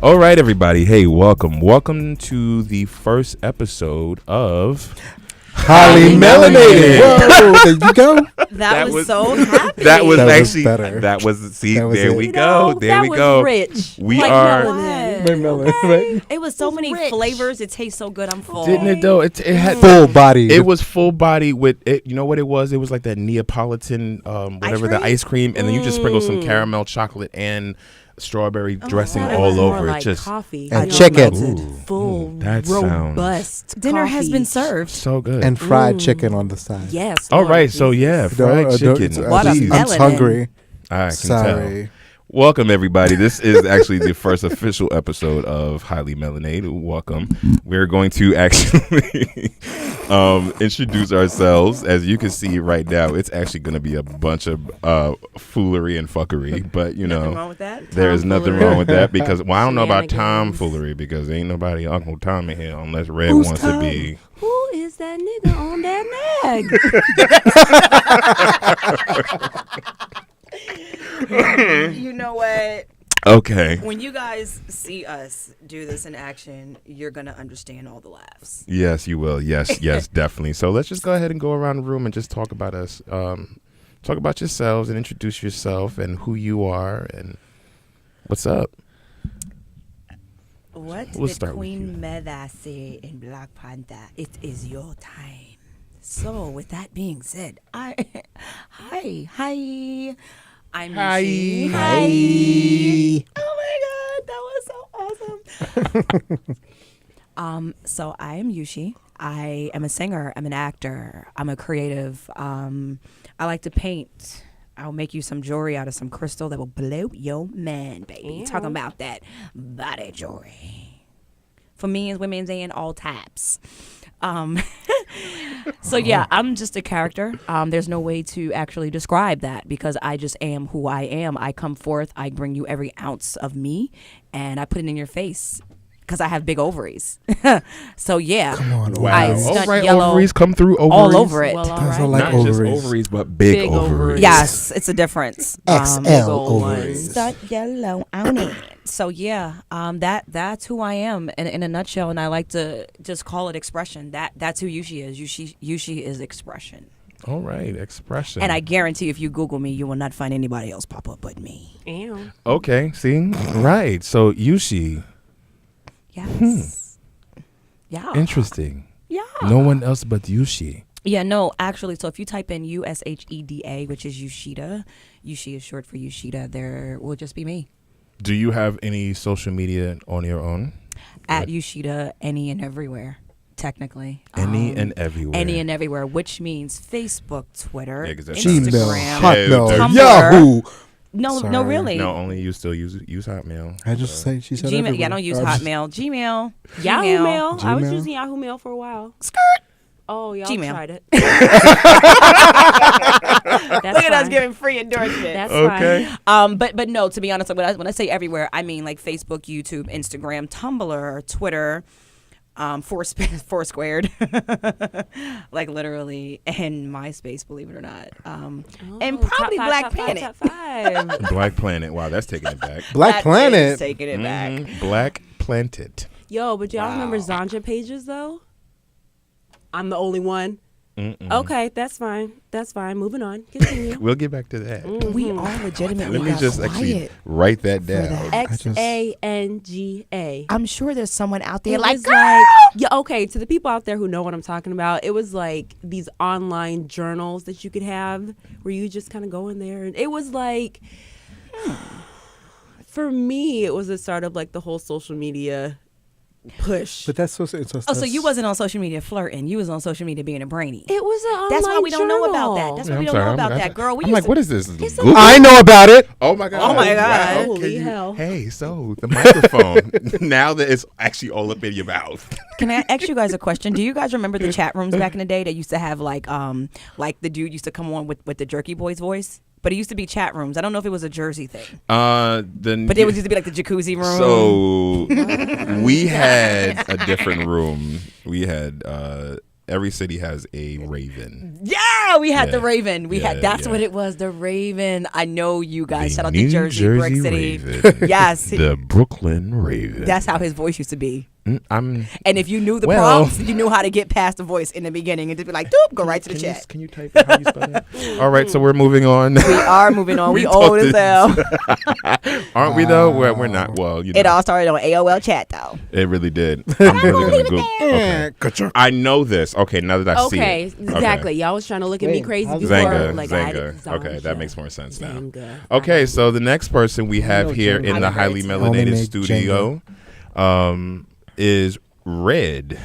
All right, everybody. Hey, welcome to the first episode of Highly Melanated. Whoa, there you go. That was so happy. That was actually better. That was there we go. There we go. Rich. We like are Right? It was so many flavors. It tastes so good. I'm full. Didn't it though? It had Full body. It was full body with it. You know what it was? It was like that Neapolitan, whatever the ice cream, and then you just sprinkle some caramel, chocolate, and strawberry dressing all over. Like It just coffee and chicken. full, that robust. Dinner has been coffee. served. so good. And fried chicken on the side. Yes. all Lord right, so Jesus. yeah, fried chicken. What a Please. melanin. I'm hungry. I can Sorry. tell. Welcome, everybody. This is actually the first official episode of Highly Melanated. Welcome. We're going to actually introduce ourselves. As you can see right now, it's actually going to be a bunch of foolery and fuckery. But, you Nothing know, wrong with that. there is nothing wrong with that because, well, I don't know about Shenanigans. tomfoolery because ain't nobody Uncle Tom in here unless Red Who's wants Tom? to be. Who is that nigga on that nag? You know what? Okay. When you guys see us do this in action, you're going to understand all the laughs. Yes, you will. Yes, definitely. So let's just go ahead and go around the room and just talk about us. Talk about yourselves and introduce yourself and who you are and what's up. What We'll did start with Queen Meda say in Black Panther? It is your time. So, with that being said, hi. I'm Ushi. Hi. Oh my God, that was so awesome. So I am Ushi. I am a singer. I'm an actor. I'm a creative. I like to paint. I'll make you some jewelry out of some crystal that will blow your man, baby. Ew. Talking about that body jewelry. For men's, women's, and all types. So yeah, I'm just a character. There's no way to actually describe that because I just am who I am. I come forth, I bring you every ounce of me, and I put it in your face because I have big ovaries. So yeah, Come on, Wow. I All stunt right, yellow ovaries come through ovaries. all over it. Well, all Those are right. like Not ovaries. just ovaries, but big, Big ovaries. ovaries. Yes, it's a difference. XL gold ovaries. Stunt yellow on it. So yeah, that's who I am in a nutshell, and I like to just call it expression. That's who Ushi is. Ushi is expression. All right, expression. And I guarantee if you Google me, you will not find anybody else pop up but me. Ew. Okay, see? Right. So Ushi, Yes. Yeah. interesting. Yeah. No one else but Ushi. Yeah, no, actually, so if you type in USHEDA, which is Ushida, Ushi is short for Ushida, there will just be me. Do you have any social media on your own? At Ushida, any and everywhere, technically. Any and everywhere. Any and everywhere, which means Facebook, Twitter, Yeah, 'cause that's Gmail, Instagram. Hotmail, Tumblr. Yahoo. No, Sorry. really. No, only you still use Hotmail. I just say she said Gmail. everywhere. Yeah, I don't use I'm just- Hotmail. Gmail. Yahoo Gmail. Mail. I was Gmail? using Yahoo Mail for a while. Skirt. Oh, y'all Gmail. tried it. Look at us giving free endorsement. That's Okay. fine. But no, to be honest, when I say everywhere, I mean like Facebook, YouTube, Instagram, Tumblr, Twitter, Foursquared, like literally, and MySpace, believe it or not, and probably Top five, Black top five, Planet. top five. Black Planet. Wow, that's taking it back. Black That Planet. is taking it back. Mhm. Black Planet. Yo, but y'all remember Zanja pages though? I'm the only one. Mm-mm. Okay, that's fine. That's fine. Moving on. Continue. We'll get back to that. We all legitimately Let me got just quiet. actually write that for down. that. XANGA. I'm sure there's someone out there It like, was like, yeah, okay, to the people out there who know what I'm talking about, it was like these online journals that you could have where you just kind of go in there. And it was like, for me, it was the start of like the whole social media push. But that's so. So you wasn't on social media flirting. You was on social media being a brainy. It was an online That's why we don't know about that. journal. That's Yeah, why we I'm don't sorry. know about I'm that, girl. We I'm used like, to, what is this? It's Google? I know about it. Oh my god! Oh my God. Wow. Holy Can you- hell. Hey, so the microphone now that it's actually all up in your mouth. Can I ask you guys a question? Do you guys remember the chat rooms back in the day that used to have like the dude used to come on with the Jerky Boys voice? But it used to be chat rooms. I don't know if it was a Jersey thing. But it used to be like the jacuzzi room. So we had a different room. We had every city has a raven. Yeah, we had Yeah. the Raven. We had that's Yeah. what it was, the Raven. I know you guys. The Shout out New to Jersey, Brick City. Raven. Yes, The Brooklyn Raven. that's how his voice used to be. I'm. And if you knew the Well- prompts, you knew how to get past the voice in the beginning and just be like, doop, go right to the chat. Can you type how you spell that? All right, so we're moving on. We are moving on. We We old as talked hell. Aren't we though? We're not. Well, you know, It all started on AOL chat though. it really did. I'm really gonna go. Okay. I know this. Okay, now that I see Okay, it. exactly. Y'all was trying to look at me Wait, crazy how's it before. Zanga, Like, Zanga. I Okay, that makes more sense now. Zanga. Okay, so the next person we have know here Jenga. in the highly Only melanated make studio is Red.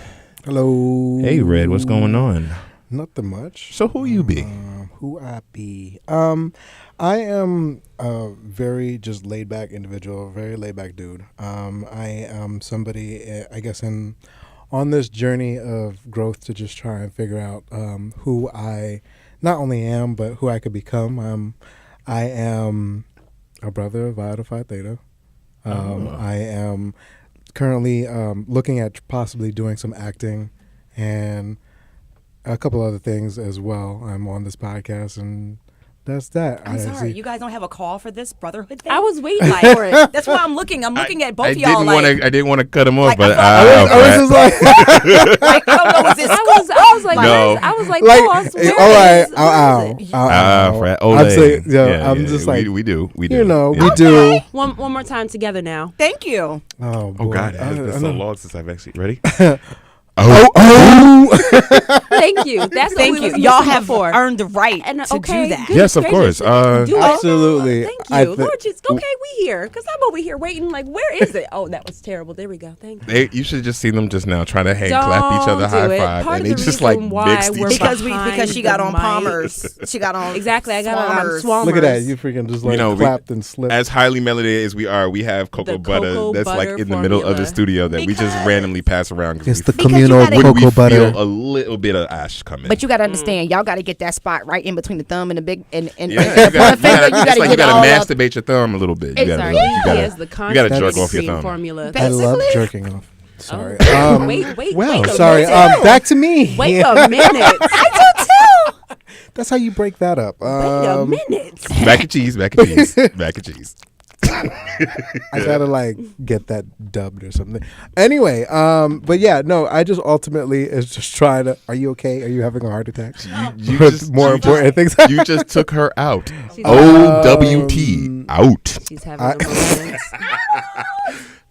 Hello. Hey, Red, what's going on? Nothing much. So who you be? Who I be? I am a very just laid back individual, very laid back dude. I am somebody, I guess, on this journey of growth to just try and figure out who I not only am, but who I could become. I am a brother of Iota Phi Theta. I am currently looking at possibly doing some acting and a couple other things as well. I'm on this podcast, and that's that. I'm sorry, you guys don't have a call for this brotherhood thing? I was waiting like, for it. that's why I'm looking. I'm looking at both I of y'all didn't like, want to. I didn't want to cut him off, like, but I I was just like, like, I don't know, is this I was like, No. I was like, like, boss, hey, where all right, is- where is it? Frat I'm saying, Olay. I'm just like, we do. you know, Yeah. we do. One more time together now. Thank you. Oh, Oh boy. God, it has I been so know. long since I've actually ready. Thank you. That's what Thank we you. was Y'all missing have before. earned the right And to okay, do that. good Yes, of gracious. course. Do it. Absolutely. Thank I you. thi- Lord, just okay. We here because I'm over here waiting. Like, where is it? Oh, that was terrible. There we go. Thank you. You should just see them just now trying to hand clap each other Don't high do it. five, Part and of they the just like reason why mixed we're each other. Because she got behind on the mic. Palmer's. She got on Exactly. I got on Swammers. Swammers. Look at that. You freaking just like You know, clapped and slipped. As highly melanated as we are, we have cocoa The butter cocoa that's like butter in the middle of the formula. studio that we just Because- randomly pass around It's the Because you communal gotta- when we cocoa feel butter. a little bit of ash coming. But you got to understand, y'all got to get that spot right in between the thumb and the big and yeah, and you the gotta, pointer finger. You got it's to like get you all gotta up. masturbate your thumb a little bit. You Sorry, gotta, he has the you gotta jerk concentrated off your cream thumb. formula. I love basically- jerking off. Sorry. Wait. Well, wait a sorry. minute. Back to me. Wait a minute. I do too. That's how you break that up. Wait a minute. Mac and cheese, mac and cheese, mac and cheese. I gotta like get that dubbed or something. Anyway, but yeah, no, I just ultimately is just trying to. Are you okay? Are you having a heart attack? You Or just more you important things. You just took her out. She's OWT out. She's having a moment.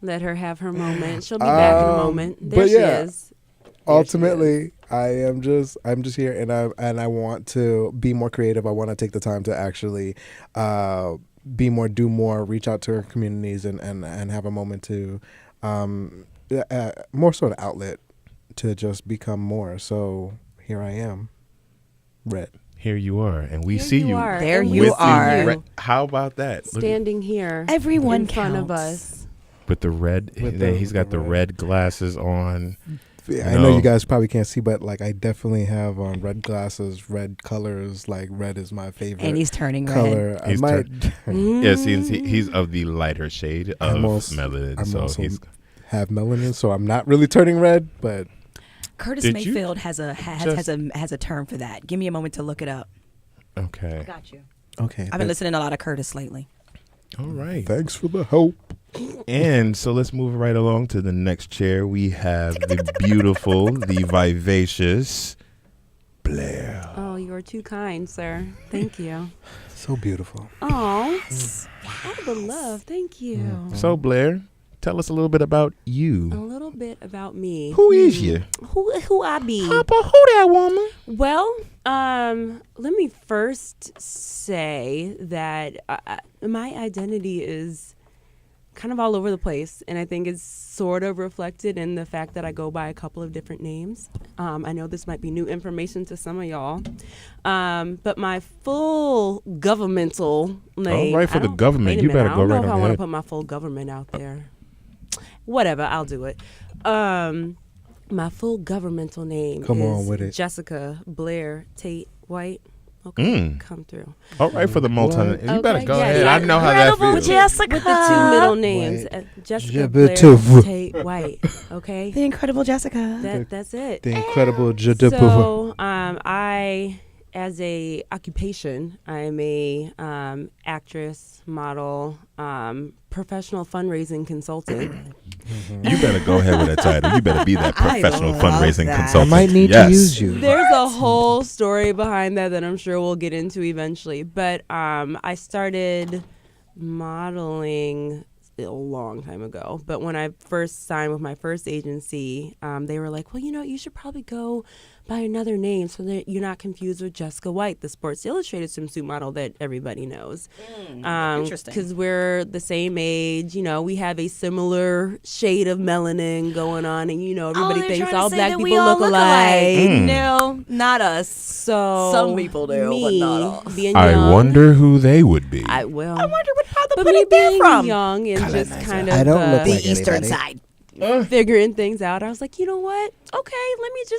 Let her have her moment. She'll be back in a moment. There but she yeah. is. Ultimately, I'm just here, and I want to be more creative. I want to take the time to actually be more, do more, reach out to our communities, and have a moment to more sort of outlet to just become more. So here I am, Red. Here you are, and we Here see you. are, There and you we with see are. the you red- How about that? Look at- standing here. Everyone in front of counts. us. with the red. With then the- he's got the red glasses on. I know you guys probably can't see, but like I definitely have on red glasses, red colors. Like red is my favorite And he's turning red. color. I He's might. Yes, he's of the lighter shade of I'm also- melanin, I'm so also he's. have melanin, so I'm not really turning red, but Curtis Did you Mayfield has a term for that. Give me a moment to look it up. Okay. Got you. okay. I've been listening to a lot of Curtis lately. All right. Thanks for the help. And so let's move right along to the next chair. We have the beautiful, the vivacious Blair. Oh, you are too kind, sir. Thank you. So beautiful. Oh, all the love. Thank you. So Blair, tell us a little bit about A you. little bit about me. Who is you? Who I be? Papa, who that woman? Well, let me first say that my identity is kind of all over the place, and I think it's sort of reflected in the fact that I go by a couple of different names. I know this might be new information to some of y'all, but my full governmental name. All right, for the government, wait a you minute, better go I don't right know if I on want to ahead. put my full government out there. Whatever, I'll do it. My full governmental name Come is on with it. Jessica Blair Tate White. Okay, come through. All right, for the multi. What? You better Okay, go yeah, ahead. yeah. I know how that Incredible feels. Jessica. With the two middle names, Wait. Jessica Yeah, Blair but to- Tate white. Okay, The incredible Jessica. that's it. The incredible So, I, as a occupation, I'm a actress, model, professional fundraising consultant. You better go ahead with that title. You better be that professional love fundraising that. I consultant. might need to use you. There's a whole story behind that I'm sure we'll get into eventually. But I started modeling a long time ago. But when I first signed with my first agency, they were like, well, you should probably go by another name so that you're not confused with Jessica White, the Sports Illustrated swimsuit model that everybody knows. Interesting. Because we're the same age, we have a similar shade of melanin going on, and everybody thinks all black people look alike. No, not us. So Some people do, but not all. being I young, wonder who they would be. I wonder how the but put me it there being from. young and just kind of I don't look The like eastern anybody. side. figuring things out, I was like, you know what? Okay,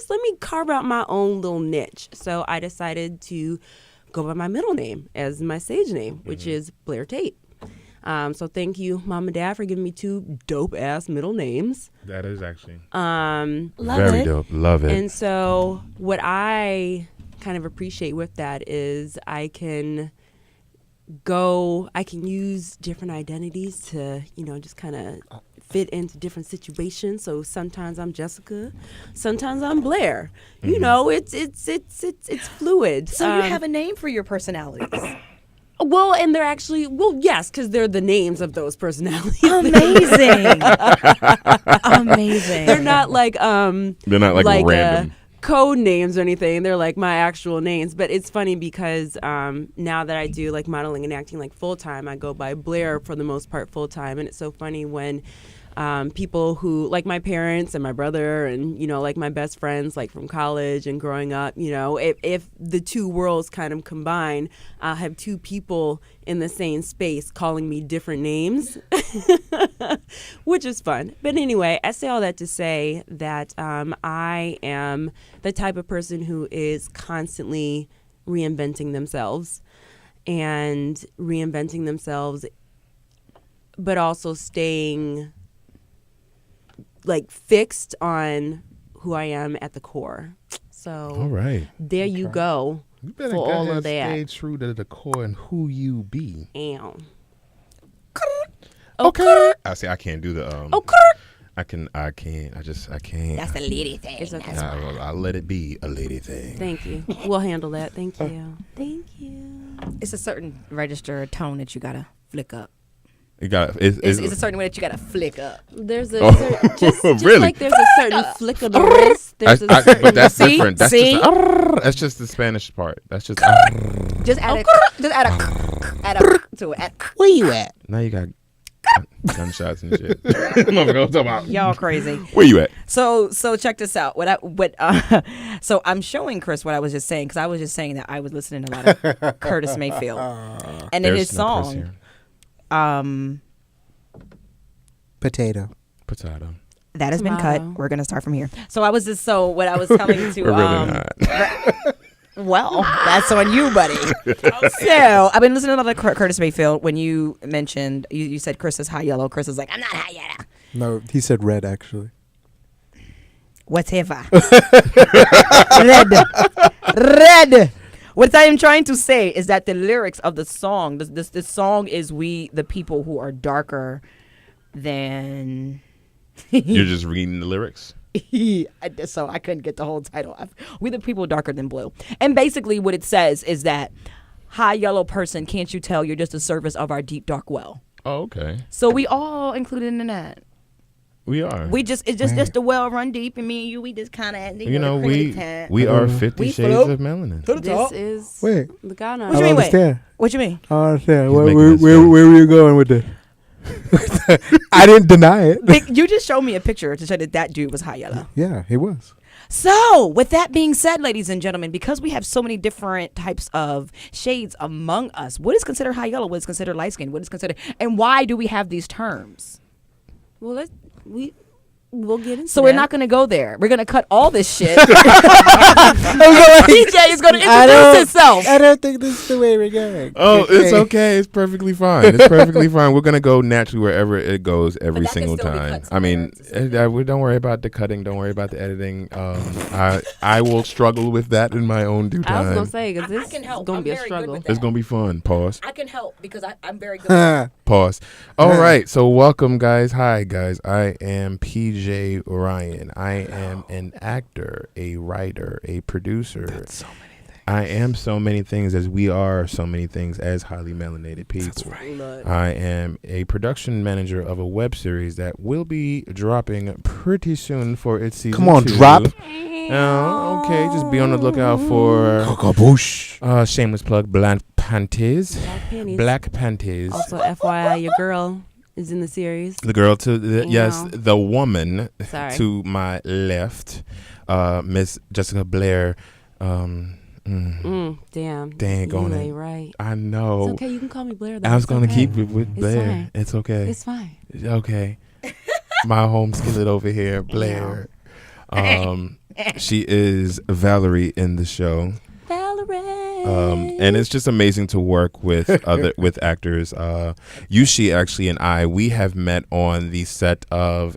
let me carve out my own little niche. So I decided to go by my middle name as my stage name, which is Blair Tate. So thank you, Mom and Dad, for giving me 2 dope ass middle names. That is actually Love dope. Love it. And so what I kind of appreciate with that is I can use different identities to, just kind of fit into different situations. So sometimes I'm Jessica, sometimes I'm Blair. It's fluid. So you have a name for your personalities. Well, and they're actually, yes, because they're the names of those personalities. Amazing. Amazing. They're not like They're not like random. Code names or anything. They're like my actual names. But it's funny because now that I do like modeling and acting like full time, I go by Blair for the most part full time. And it's so funny when people who like my parents and my brother and like my best friends like from college and growing up, if the two worlds kind of combine, I'll have 2 people in the same space calling me different names, which is fun. But anyway, I say all that to say that I am the type of person who is constantly reinventing themselves, but also staying like fixed on who I am at the core. So All right. there you go. You better for go all ahead of and that. stay true to the core and who you be. Ow. Okay. I see. I can't do the. I can't. I can't. That's a lady thing. It's okay. I'll let it be a lady thing. Thank you. We'll handle that. Thank you. Thank you. It's a certain register or tone that you gotta flick up. You got. It's a certain way that you gotta flick up. There's a just Really? like there's a certain flick of the wrist. There's a but certain that's See? different. That's See? that's just the Spanish part. That's just. Just add a to it. Where you at? Now you got gunshots and shit. Motherfucker, I'm talking about. Y'all crazy. Where you at? So check this out. So I'm showing Chris what I was just saying because I was just saying that I was listening to a lot of Curtis Mayfield, and in his no Chris song, here. Potato. Potato. that has been cut. Tomato. We're gonna start from here. So I was just what I was telling to We're really not. Well, that's on you, buddy. So I've been listening to a lot of Curtis Mayfield. When you mentioned, you said Chris is high yellow. Chris is like, I'm not high yellow. No, he said red actually. Whatever. Red. What I am trying to say is that the lyrics of the song, this song is we, the people who are darker than. You're just reading the lyrics. So I couldn't get the whole title. We the people darker than blue. And basically what it says is that high yellow person, can't you tell you're just a service of our deep dark well. Oh, okay. So we all included in that. We are. It's just the well run deep, and me and you, we just kind of we are 50 We Shades float of Melanin. This is Wait. the Ghana. What you mean? Wait. understand. What you mean? I don't understand. He's Where making were us feel- were you going with this? I didn't deny it. You just showed me a picture to show that dude was high yellow. Yeah, he was. So, with that being said, ladies and gentlemen, because we have so many different types of shades among us, what is considered high yellow? What is considered light skin? What is considered, and why do we have these terms? Well, We'll get into So that. we're not going to go there. We're going to cut all this shit. PJ is going to introduce himself. I don't think this is the way we're going. Oh, it's okay. It's perfectly fine. It's perfectly fine. We're gonna go naturally wherever it goes every that can single still be time. cut I mean, somewhere. we don't worry about the cutting. Don't worry about the editing. I will struggle with that in my own due I was time. gonna say because I this can is help. gonna I'm be a very good struggle. with It's gonna be fun. Pause. I can help because I'm very good with Pause. All right. So welcome, guys. Hi, guys. I am PJ Ryan. I am an actor, a writer, a producer. That's so many things. I am so many things as we are so many things as highly melanated people. That's right. I am a production manager of a web series that will be dropping pretty soon for its season. Come on, 2. drop. Okay, just be on the lookout for shameless plug, Black Panties. Black panties. Black Panties. Also, FYI, your girl is in the series. The girl to the You yes, know. the woman Sorry. to my left, Miss Jessica Blair. Damn. Dang, You going ain't in. right. I know. It's okay. You can call me Blair. Though. I was It's gonna okay. keep it with It's Blair. fine. It's okay. It's fine. Okay. My home skillet over here, Blair. She is Valerie in the show. Valerie. And it's just amazing to work with with actors. Ushi actually and I, we have met on the set of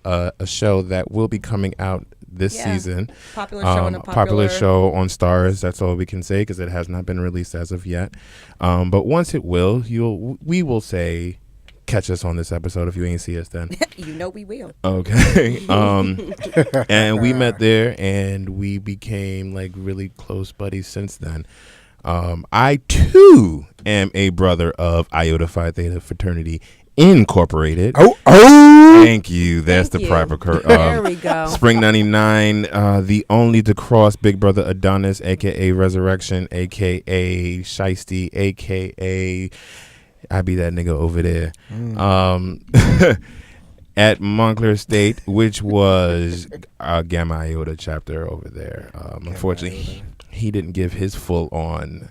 a show that will be coming out this season. popular show and a Popular show on Stars. That's all we can say because it has not been released as of yet. But once it will, we will say, catch us on this episode if you ain't see us then. You know we will. Okay. And we met there and we became like really close buddies since then. I too am a brother of Iota Phi Theta Fraternity Incorporated. Oh. Thank you. That's Thank the you. proper There we go. Spring 99, the only to cross Big Brother Adonis, aka Resurrection, aka Shiesty, aka I be that nigga over there. At Montclair State, which was Gamma Iota chapter over there. Unfortunately, he didn't give his full on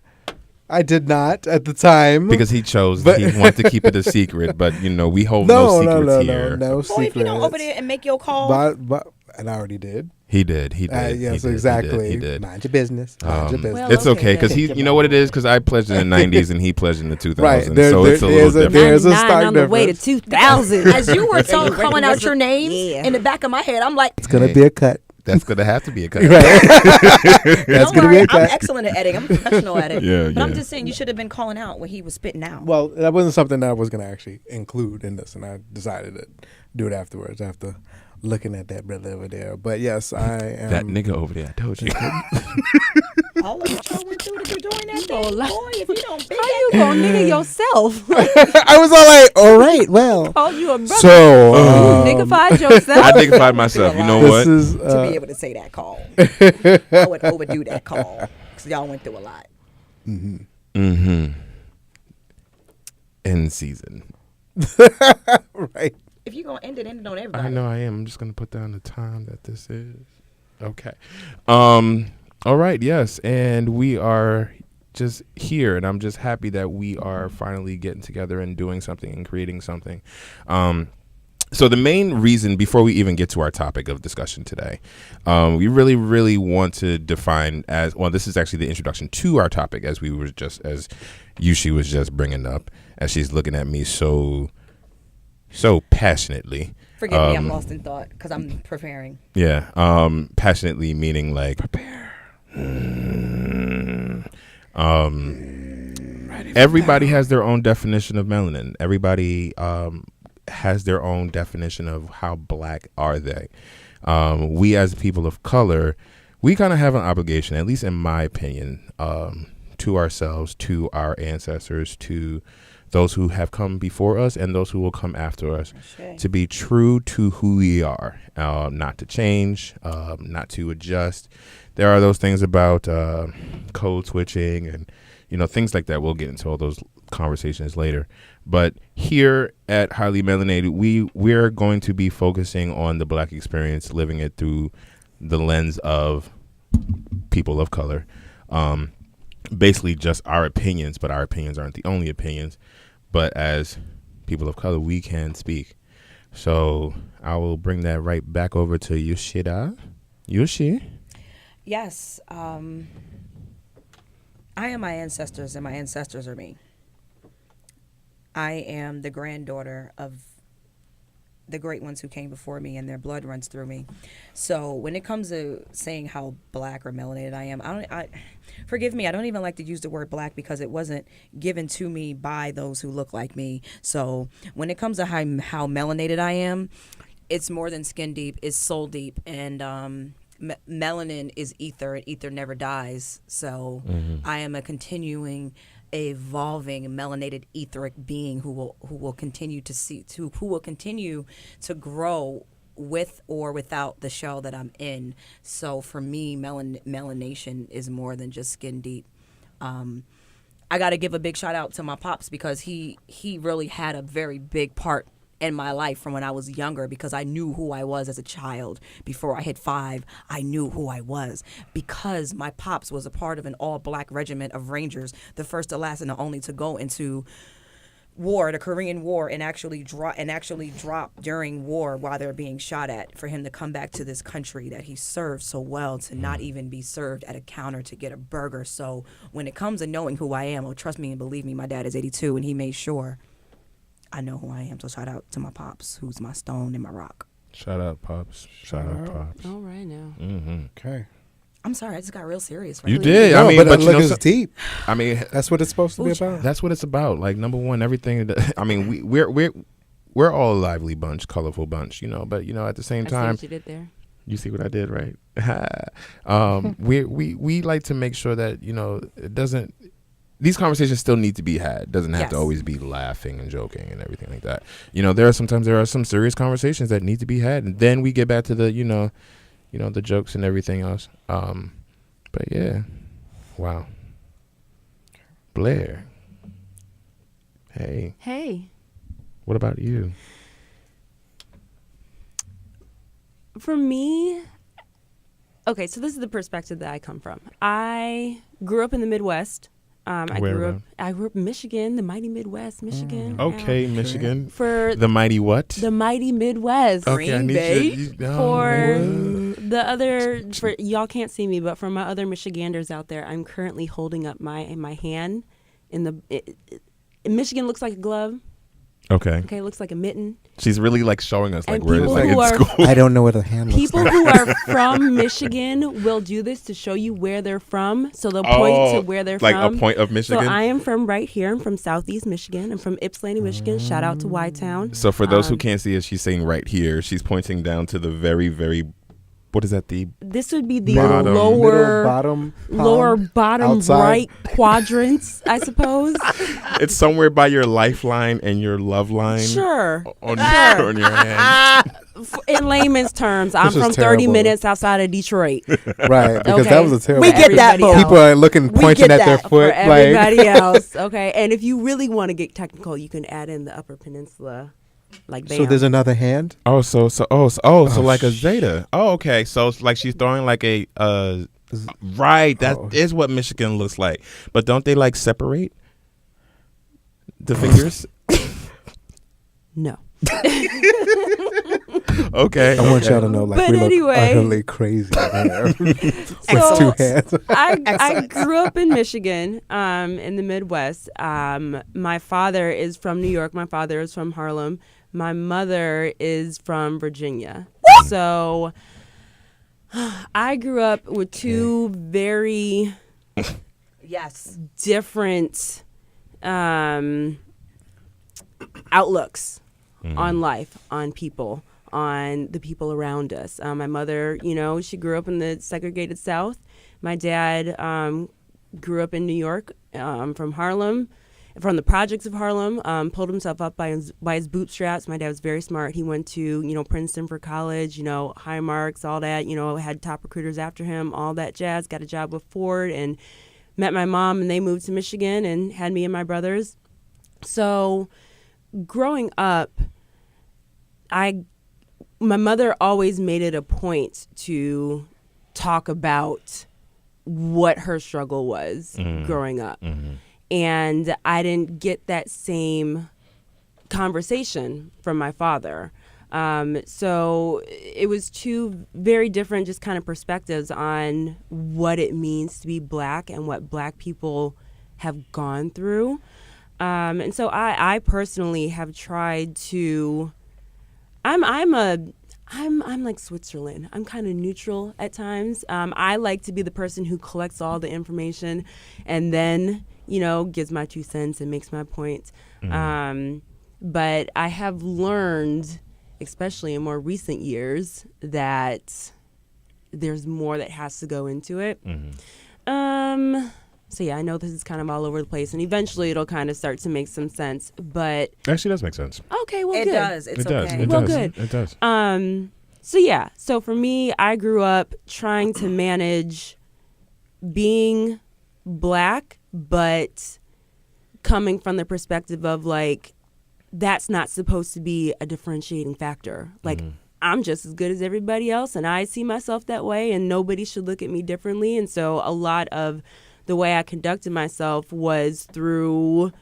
I did not at the time. because he chose. But- He wanted to keep it a secret, but we hold no secrets here. No Boy, secrets. if you don't over there and make your call. But and I already did. He did. Yes, exactly. He did. Mind your business. Mind your business. Well, It's okay okay, because then. you know what it is, because I pledged in the 90s and he pledged in the 2000s. Right, So it's a little different. there's a 99 stark on the way to difference. 2000. As you were calling out your names Yeah. in the back of my head, I'm like, It's gonna be a cut. That's going to have to be a cut. Right. That's don't gonna be worry, a I'm cut. excellent at editing. I'm a professional at it. Yeah, but I'm yeah. just saying you should have been calling out what he was spitting out. Well, that wasn't something that I was gonna actually include in this, and I decided to do it afterwards after looking at that brother over there. But yes, I am. That nigga over there, I told you. All of the went through that you're doing that thing, gonna lie. boy. If you don't be How you gonna nigga yourself? I was all like, all right, well. Call you a brother. So you niggified yourself. I dignified myself. You know this what? is to be able to say that call, I would overdo that call because y'all went through a lot. Mm-hmm. End season. right. If you're gonna end it on everybody. I know I am. I'm just going to put down the time that this is. Okay. All right. Yes. And we are just here, and I'm just happy that we are finally getting together and doing something and creating something. So the main reason, before we even get to our topic of discussion today, we really, really want to define as well. This is actually the introduction to our topic, as Ushi was just bringing up, as she's looking at me so passionately. Forgive me, I'm lost in thought because I'm preparing. Yeah. Passionately meaning like prepare. Everybody has their own definition of melanin. Everybody has their own definition of how black are they. We as people of color, we kind of have an obligation, at least in my opinion, to ourselves, to our ancestors, to those who have come before us and those who will come after us, to be true to who we are, not to change, not to adjust. There are those things about code switching and things like that. We'll get into all those conversations later. But here at Highly Melanated, we're going to be focusing on the black experience, living it through the lens of people of color. Basically just our opinions, but our opinions aren't the only opinions. But as people of color, we can speak. So I will bring that right back over to Yoshida. Ushi. Yes. I am my ancestors, and my ancestors are me. I am the granddaughter of the great ones who came before me, and their blood runs through me. So when it comes to saying how black or melanated I am, forgive me, I don't even like to use the word black because it wasn't given to me by those who look like me. So when it comes to how melanated I am, it's more than skin deep, it's soul deep, and melanin is ether, and ether never dies. So I am a continuing, evolving, melanated, etheric being who will continue to grow with or without the shell that I'm in. So for me, melanation is more than just skin deep. I got to give a big shout out to my pops because he really had a very big part in my life from when I was younger, because I knew who I was as a child. Before I hit 5, I knew who I was because my pops was a part of an all-black regiment of Rangers, the first, the last, and the only to go into war, the Korean War, and actually drop during war while they're being shot at. For him to come back to this country that he served so well, to not even be served at a counter to get a burger. So when it comes to knowing who I am, oh, trust me and believe me, my dad is 82, and he made sure I know who I am. So shout out to my pops, who's my stone and my rock. Shout out, Pops. Shout out, Pops. All right now. Okay. I'm sorry, I just got real serious. You Right? did. No, I mean, but but you look, know, it's deep. I mean, That's what it's supposed to be about. that's what it's about. Like, number one, everything. I mean, we're all a lively bunch, colorful bunch, you know. But you know, at the same I see time, what you did there. you see what I did, right? We like to make sure that, you know, it doesn't. These conversations still need to be had. It doesn't have to Yes. always be laughing and joking and everything like that. You know, there are some serious conversations that need to be had, and then we get back to the the jokes and everything else. But yeah, wow. Blair. Hey, what about you? For me, okay, so this is the perspective that I come from. I grew up in the Midwest. I grew up in Michigan, the mighty Midwest, Michigan. Okay, Michigan. For The mighty what? the mighty Midwest. Okay, I Green need Bay. The other, for y'all can't see me, but for my other Michiganders out there, I'm currently holding up my hand in Michigan looks like a glove. Okay. Okay, it looks like a mitten. She's really like showing us like And where it's people like who in are- school. I don't know what a hand looks People like. who are from Michigan will do this to show you where they're from. So they'll point to where they're like from. a point of Michigan. So I am from right here. I'm from Southeast Michigan. I'm from Ypsilanti, Michigan. Shout out to Y-Town. So for those who can't see it, she's saying right here. She's pointing down to the very, very. What is that? The This would be the Bottom. lower Middle bottom outside. right quadrants, I suppose. it's somewhere by your lifeline and your love line. Sure. On your hand. In layman's terms, I'm This is from 30 terrible. minutes outside of Detroit. Right, because Okay. that was a terrible. We get that, Everybody boo. else. People are looking, We pointing get at their that foot. For everybody like, else, okay? And if you really want to get technical, you can add in the Upper Peninsula, like so there's another hand. So like a zeta. Oh, okay. So it's like she's throwing like a right. That is what Michigan looks like. But don't they like separate the fingers? No. Okay. I want y'all to know, like, But we look anyway. utterly crazy there. With So, two hands. I grew up in Michigan, in the Midwest. My father is from New York. My father is from Harlem. My mother is from Virginia. So I grew up with two very Yes. different outlooks on life, on people, on the people around us. My mother, she grew up in the segregated South. My dad grew up in New York, from Harlem, from the projects of Harlem, pulled himself up by his bootstraps. My dad was very smart. He went to, Princeton for college, high marks, all that, had top recruiters after him, all that jazz, got a job with Ford, and met my mom, and they moved to Michigan and had me and my brothers. So growing up, my mother always made it a point to talk about what her struggle was growing up. Mm-hmm. And I didn't get that same conversation from my father. So it was two very different just kind of perspectives on what it means to be Black and what Black people have gone through. And so I personally have tried to, I'm like Switzerland. I'm kind of neutral at times. I like to be the person who collects all the information and then, gives my 2 cents and makes my point. But I have learned, especially in more recent years, that there's more that has to go into it. So yeah, I know this is kind of all over the place, and eventually it'll kind of start to make some sense. But actually, does make sense. Okay, well, it good. does. It's it does. okay. It well, does. good. It does. So yeah. So for me, I grew up trying to manage being Black, but coming from the perspective of like, that's not supposed to be a differentiating factor. Like, I'm just as good as everybody else, and I see myself that way, and nobody should look at me differently. And so a lot of the way I conducted myself was through,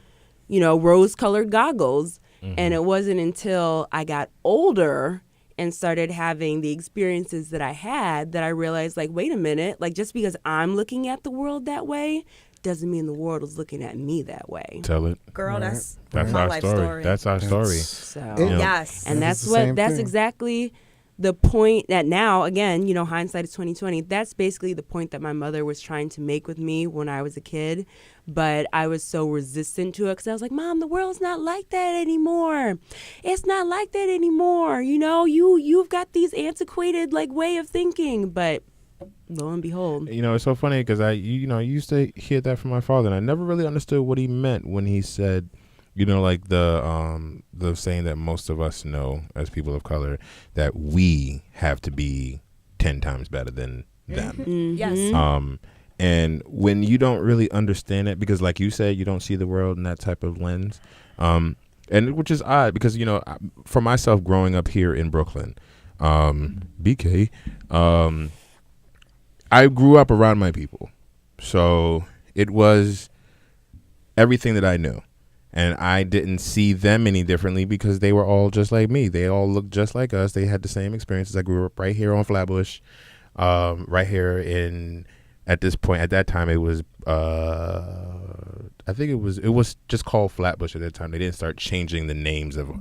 rose-colored goggles. And it wasn't until I got older and started having the experiences that I had that I realized, like, wait a minute, like, just because I'm looking at the world that way doesn't mean the world is looking at me that way. Tell it. Girl, Right. that's my our life story. That's our story. So, Yes. and That's that's the same that's thing. exactly the point that now, again, hindsight is 2020. That's basically the point that my mother was trying to make with me when I was a kid. But I was so resistant to it because I was like, Mom, the world's not like that anymore. It's not like that anymore. You've got these antiquated way of thinking. But lo and behold. It's so funny because I used to hear that from my father, and I never really understood what he meant when he said, like the saying that most of us know as people of color, that we have to be 10 times better than them. Yes. And when you don't really understand it, because like you said, you don't see the world in that type of lens, and which is odd because, for myself growing up here in Brooklyn, BK, I grew up around my people. So it was everything that I knew. And I didn't see them any differently because they were all just like me. They all looked just like us. They had the same experiences. I grew up right here on Flatbush, right here at that time, it was, I think it was just called Flatbush at that time. They didn't start changing the names of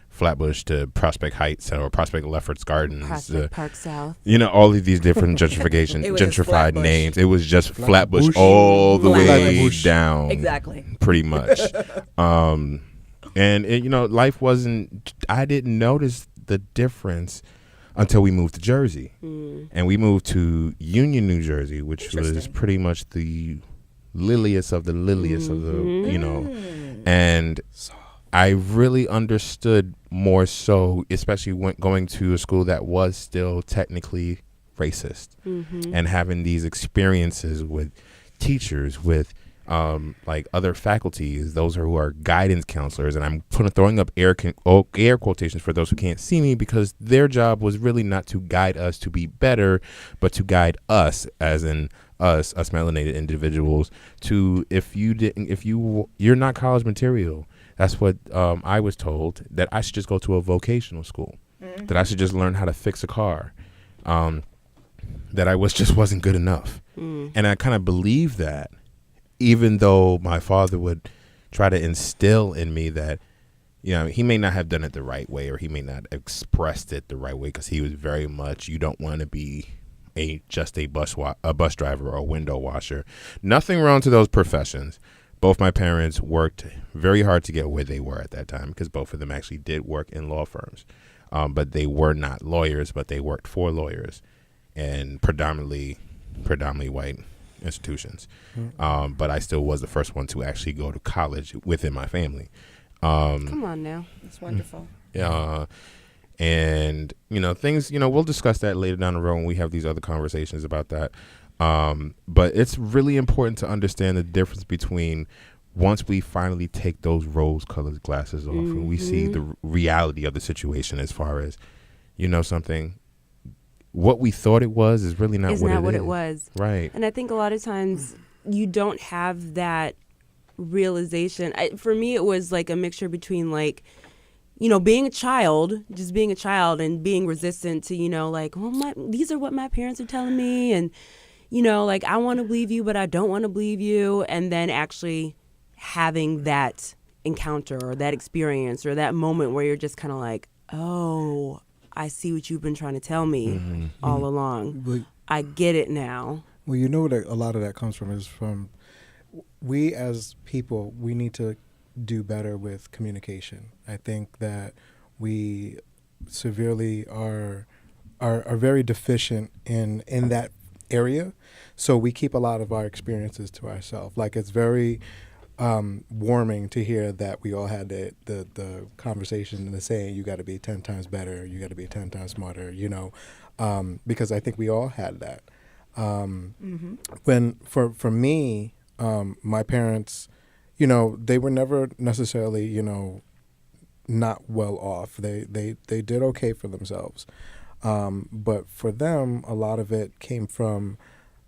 Flatbush to Prospect Heights or Prospect Lefferts Gardens. Prospect Park South. All of these different gentrification, It was just gentrified Flatbush. names. It was just Flatbush Flatbush. all the way Flatbush. down. Exactly. Pretty much. And life wasn't, I didn't notice the difference until we moved to Jersey. And we moved to Union, New Jersey, which was Interesting. pretty much the liliest of the liliest of the, and I really understood more so, especially when going to a school that was still technically racist, and having these experiences with teachers, with other faculties, those who are guidance counselors, and I'm throwing up air quotations for those who can't see me, because their job was really not to guide us to be better, but to guide us, as in us melanated individuals, to you're not college material. That's what I was told, that I should just go to a vocational school, that I should just learn how to fix a car, that I wasn't good enough. And I kind of believed that, even though my father would try to instill in me that, he may not have done it the right way, or he may not have expressed it the right way, because he was very much, you don't want to be just a bus driver or a window washer. Nothing wrong to those professions. Both my parents worked very hard to get where they were at that time, because both of them actually did work in law firms. But they were not lawyers, but they worked for lawyers, and predominantly white institutions. But I still was the first one to actually go to college within my family. Come on now. That's wonderful. And things, we'll discuss that later down the road when we have these other conversations about that. But it's really important to understand the difference between, once we finally take those rose-colored glasses off and we see the reality of the situation, as far as, something, what we thought it was is really not what it was. Right. And I think a lot of times you don't have that realization. For me, it was like a mixture between being a child, just being a child and being resistant to, like, well, these are what my parents are telling me. And, like, I want to believe you, but I don't want to believe you. And then actually having that encounter or that experience or that moment where you're just kind of like, oh, I see what you've been trying to tell me all along. Well, I get it now. well, you know what a lot of that comes from is from we as people, we need to do better with communication. I think that we severely are very deficient in that area. So we keep a lot of our experiences to ourselves. Like it's very warming to hear that we all had the conversation and the saying, you got to be 10 times better, you got to be 10 times smarter, because I think we all had that. When for me, my parents, they were never necessarily, not well off. They did okay for themselves. But for them, a lot of it came from,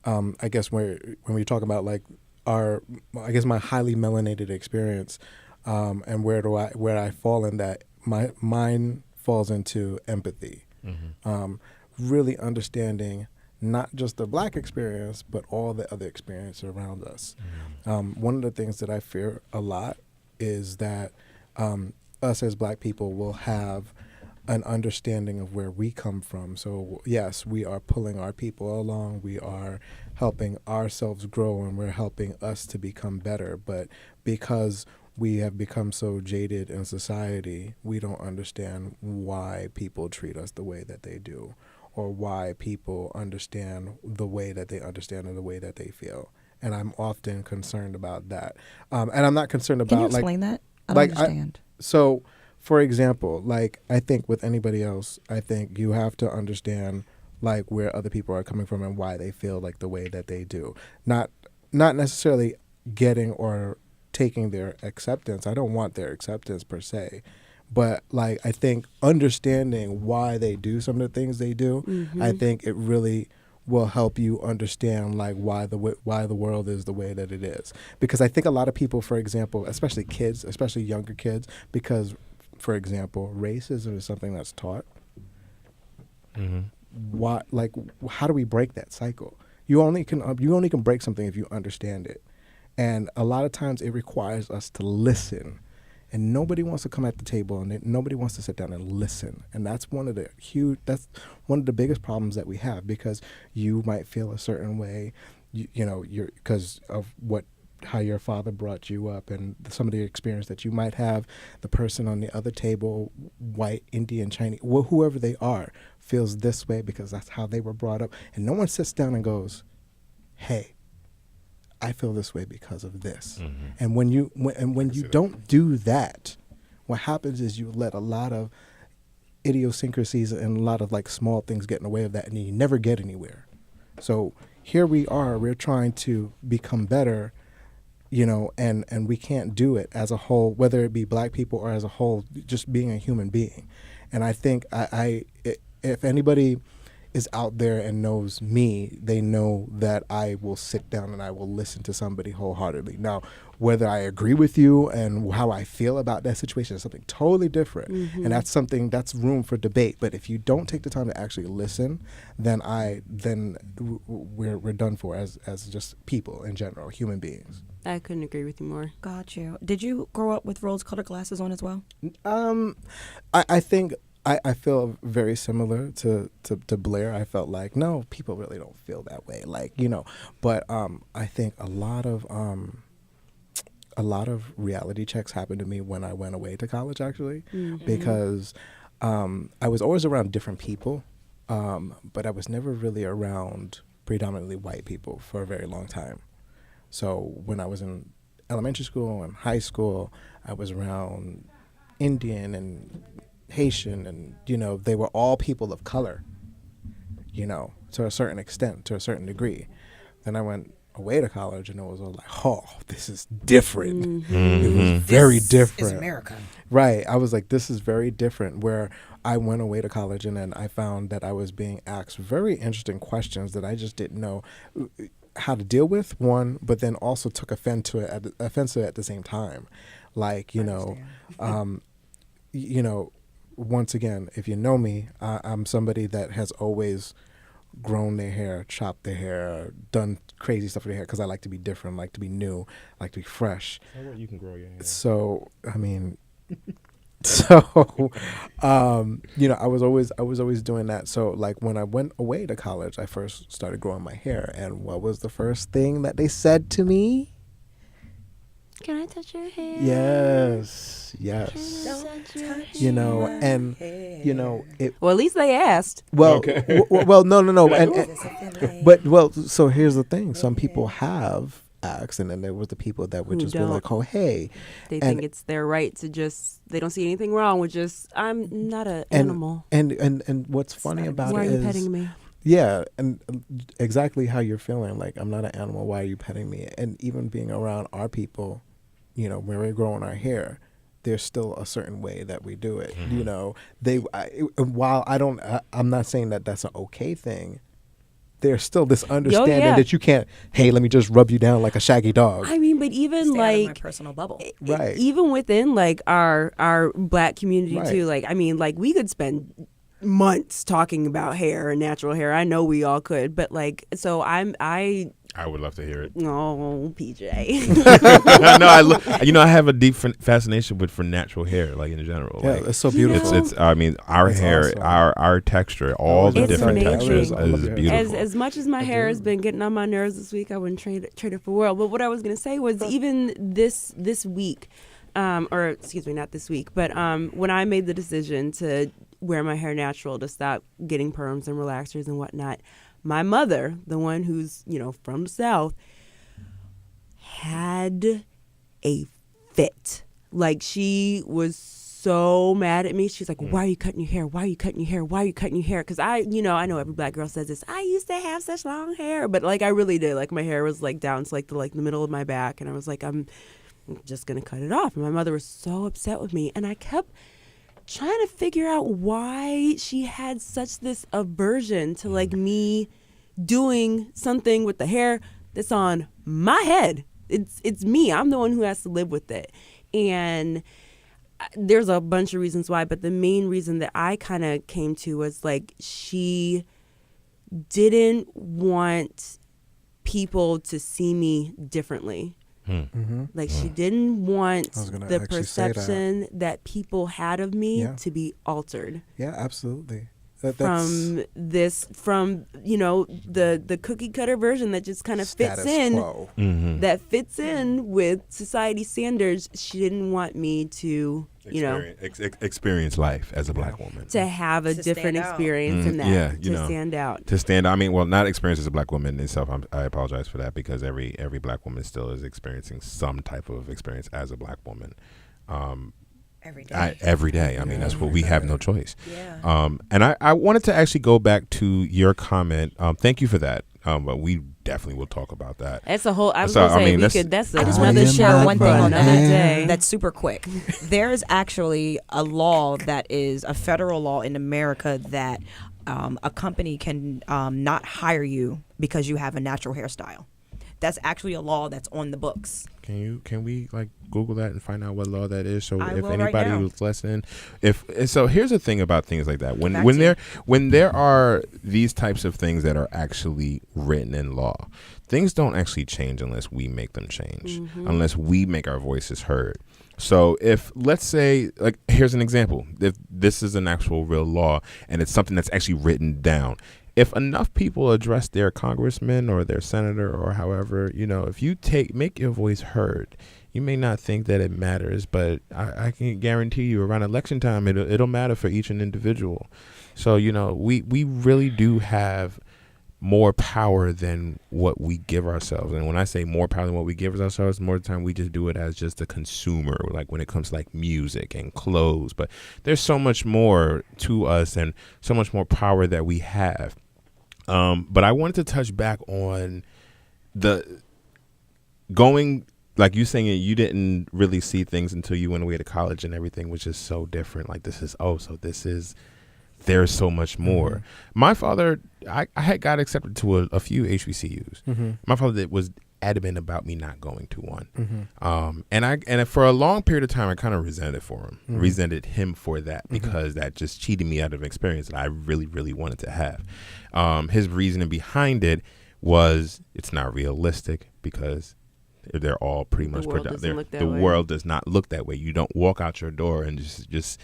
I guess, when we talk about like my highly melanated experience, and where I fall in that, mine falls into empathy, really understanding not just the Black experience, but all the other experiences around us. One of the things that I fear a lot is that us as Black people will have an understanding of where we come from. So yes, we are pulling our people along, we are helping ourselves grow, and we're helping us to become better. But because we have become so jaded in society, we don't understand why people treat us the way that they do, or why people understand the way that they understand and the way that they feel. And I'm often concerned about that. And I'm not concerned about Can you explain that? I don't like, understand. So, for example, like I think with anybody else, I think you have to understand like where other people are coming from and why they feel like the way that they do. Not necessarily getting or taking their acceptance. I don't want their acceptance per se. But like I think understanding why they do some of the things they do, I think it really will help you understand like why the world is the way that it is. Because I think a lot of people, for example, especially kids, especially younger kids, because for example, racism is something that's taught. Why, like, how do we break that cycle? You only can break something if you understand it, and a lot of times it requires us to listen. And nobody wants to come at the table, and nobody wants to sit down and listen. And that's one of the biggest problems that we have, because you might feel a certain way, you're because of how your father brought you up and some of the experience that you might have. The person on the other table, white, Indian, Chinese, whoever they are, feels this way because that's how they were brought up. And no one sits down and goes, hey, I feel this way because of this. And when you don't do that, what happens is you let a lot of idiosyncrasies and a lot of like small things get in the way of that, and you never get anywhere. So here we are, we're trying to become better, and we can't do it as a whole, whether it be Black people or as a whole, just being a human being. And I think if anybody is out there and knows me, they know that I will sit down and I will listen to somebody wholeheartedly. Now, whether I agree with you and how I feel about that situation is something totally different. And that's room for debate. But if you don't take the time to actually listen, then we're done for as just people in general, human beings. I couldn't agree with you more. Got you. Did you grow up with rose-colored glasses on as well? I think I feel very similar to Blair. I felt like, no, people really don't feel that way. Like, but I think a lot of reality checks happened to me when I went away to college, actually, because I was always around different people, but I was never really around predominantly white people for a very long time. So when I was in elementary school and high school, I was around Indian and Haitian, and they were all people of color, to a certain extent, to a certain degree. Then I went away to college, and it was all like, oh, this is different. It was very different. It's America. Right. I was like, this is very different. Where I went away to college, and then I found that I was being asked very interesting questions that I just didn't know how to deal with, one, but then also took offense to it at the same time. Like, once again, if you know me, I'm somebody that has always grown their hair, chopped their hair, done crazy stuff with their hair because I like to be different, like to be new, like to be fresh. So you can grow your hair. So I mean, so I was always doing that. So like when I went away to college, I first started growing my hair, and what was the first thing that they said to me? Can I touch your hair? Yes. Don't touch And it. Well, at least they asked. Well, Okay. well, no, Does and it feel like- but so here's the thing: some people have asked, and then there was the people that would Who just be don't. like, "Oh, hey," They And- think it's their right to just. They don't see anything wrong with just. I'm not an and animal. and what's funny about Why it are you is, petting me? yeah, and exactly how you're feeling. Like, I'm not an animal. Why are you petting me? And even being around our people, when we're growing our hair, there's still a certain way that we do it. While I'm not saying that that's an okay thing. There's still this understanding yeah. that you can't. Hey, let me just rub you down like a shaggy dog. I mean, but even Stay out of my like. personal bubble. Right. Even within like our black community Right. too. Like I mean, like we could spend months talking about hair and natural hair. I know we all could, but like so I would love to hear it. oh PJ. I have a deep fascination for natural hair, like in general. Yeah, Like, it's so beautiful. it's I mean, our It's hair, awesome. our texture, all the It's different amazing. textures I love is your hair. beautiful. As much as my hair has been getting on my nerves this week, I wouldn't trade it for world. But what I was gonna say was even this week, or excuse me, not this week, but when I made the decision to wear my hair natural, to stop getting perms and relaxers and whatnot, my mother, the one who's from the South, had a fit. Like she was so mad at me. She's like, "Why are you cutting your hair? Why are you cutting your hair? Why are you cutting your hair?" Because I know every black girl says this. I used to have such long hair, but like I really did. Like my hair was like down to like the middle of my back, and I was like, I'm just gonna cut it off. And my mother was so upset with me, and I kept trying to figure out why she had such this aversion to like me doing something with the hair that's on my head. It's me. I'm the one who has to live with it. And there's a bunch of reasons why, but the main reason that I kind of came to was like she didn't want people to see me differently. Like she didn't want I was gonna the actually say that. perception that people had of me Yeah. to be altered Yeah, absolutely. from the cookie cutter version that just kind of fits status in quo. that fits in with society standards. She didn't want me to experience life as a black woman. to have a To different stand out. experience in that, Yeah, to stand out. To stand, I mean, well, not experience as a black woman itself. I apologize for that because every black woman still is experiencing some type of experience as a black woman. Every day. Every day. I mean, that's what we have no choice. Yeah. And I wanted to actually go back to your comment. Thank you for that. But we definitely will talk about that. That's a whole. I was So, gonna I say mean, we that's- could. That's I just I wanted to am share not one thing on another that day. that's super quick. There's actually a law that is a federal law in America that a company can not hire you because you have a natural hairstyle. That's actually a law that's on the books. Can we like Google that and find out what law that is? So I if will right anybody now. who's listening, so here's the thing about things like that. Back to When there are these types of things that are actually written in law, things don't actually change unless we make them change, unless we make our voices heard. So if, let's say, like, here's an example. If this is an actual real law and it's something that's actually written down, if enough people address their congressman or their senator or however, if you make your voice heard, you may not think that it matters, but I can guarantee you around election time, it'll matter for each individual. So, we really do have more power than what we give ourselves. And when I say more power than what we give ourselves, more of the time we just do it as just a consumer, like when it comes to like music and clothes. But there's so much more to us and so much more power that we have. But I wanted to touch back on like you saying you didn't really see things until you went away to college and everything was just so different. Like there's so much more. Mm-hmm. My father, I had got accepted to a few HBCUs. Mm-hmm. My father was adamant about me not going to one. And for a long period of time, I kind of resented him for that, because that just cheated me out of an experience that I really, really wanted to have. His reasoning behind it was it's not realistic because they're all pretty much the world does not look that way. You don't walk out your door and just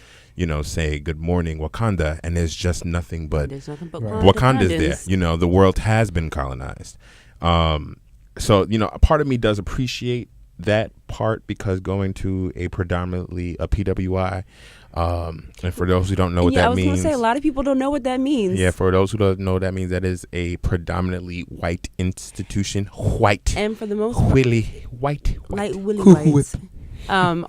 say good morning Wakanda, and there's just nothing but Wakanda's there. The world has been colonized. So a part of me does appreciate that part, because going to a predominantly a PWI, and for those who don't know what that means, I was going to say a lot of people don't know what that means. Yeah, for those who don't know what that means, that is a predominantly white institution. White, and for the most part, white.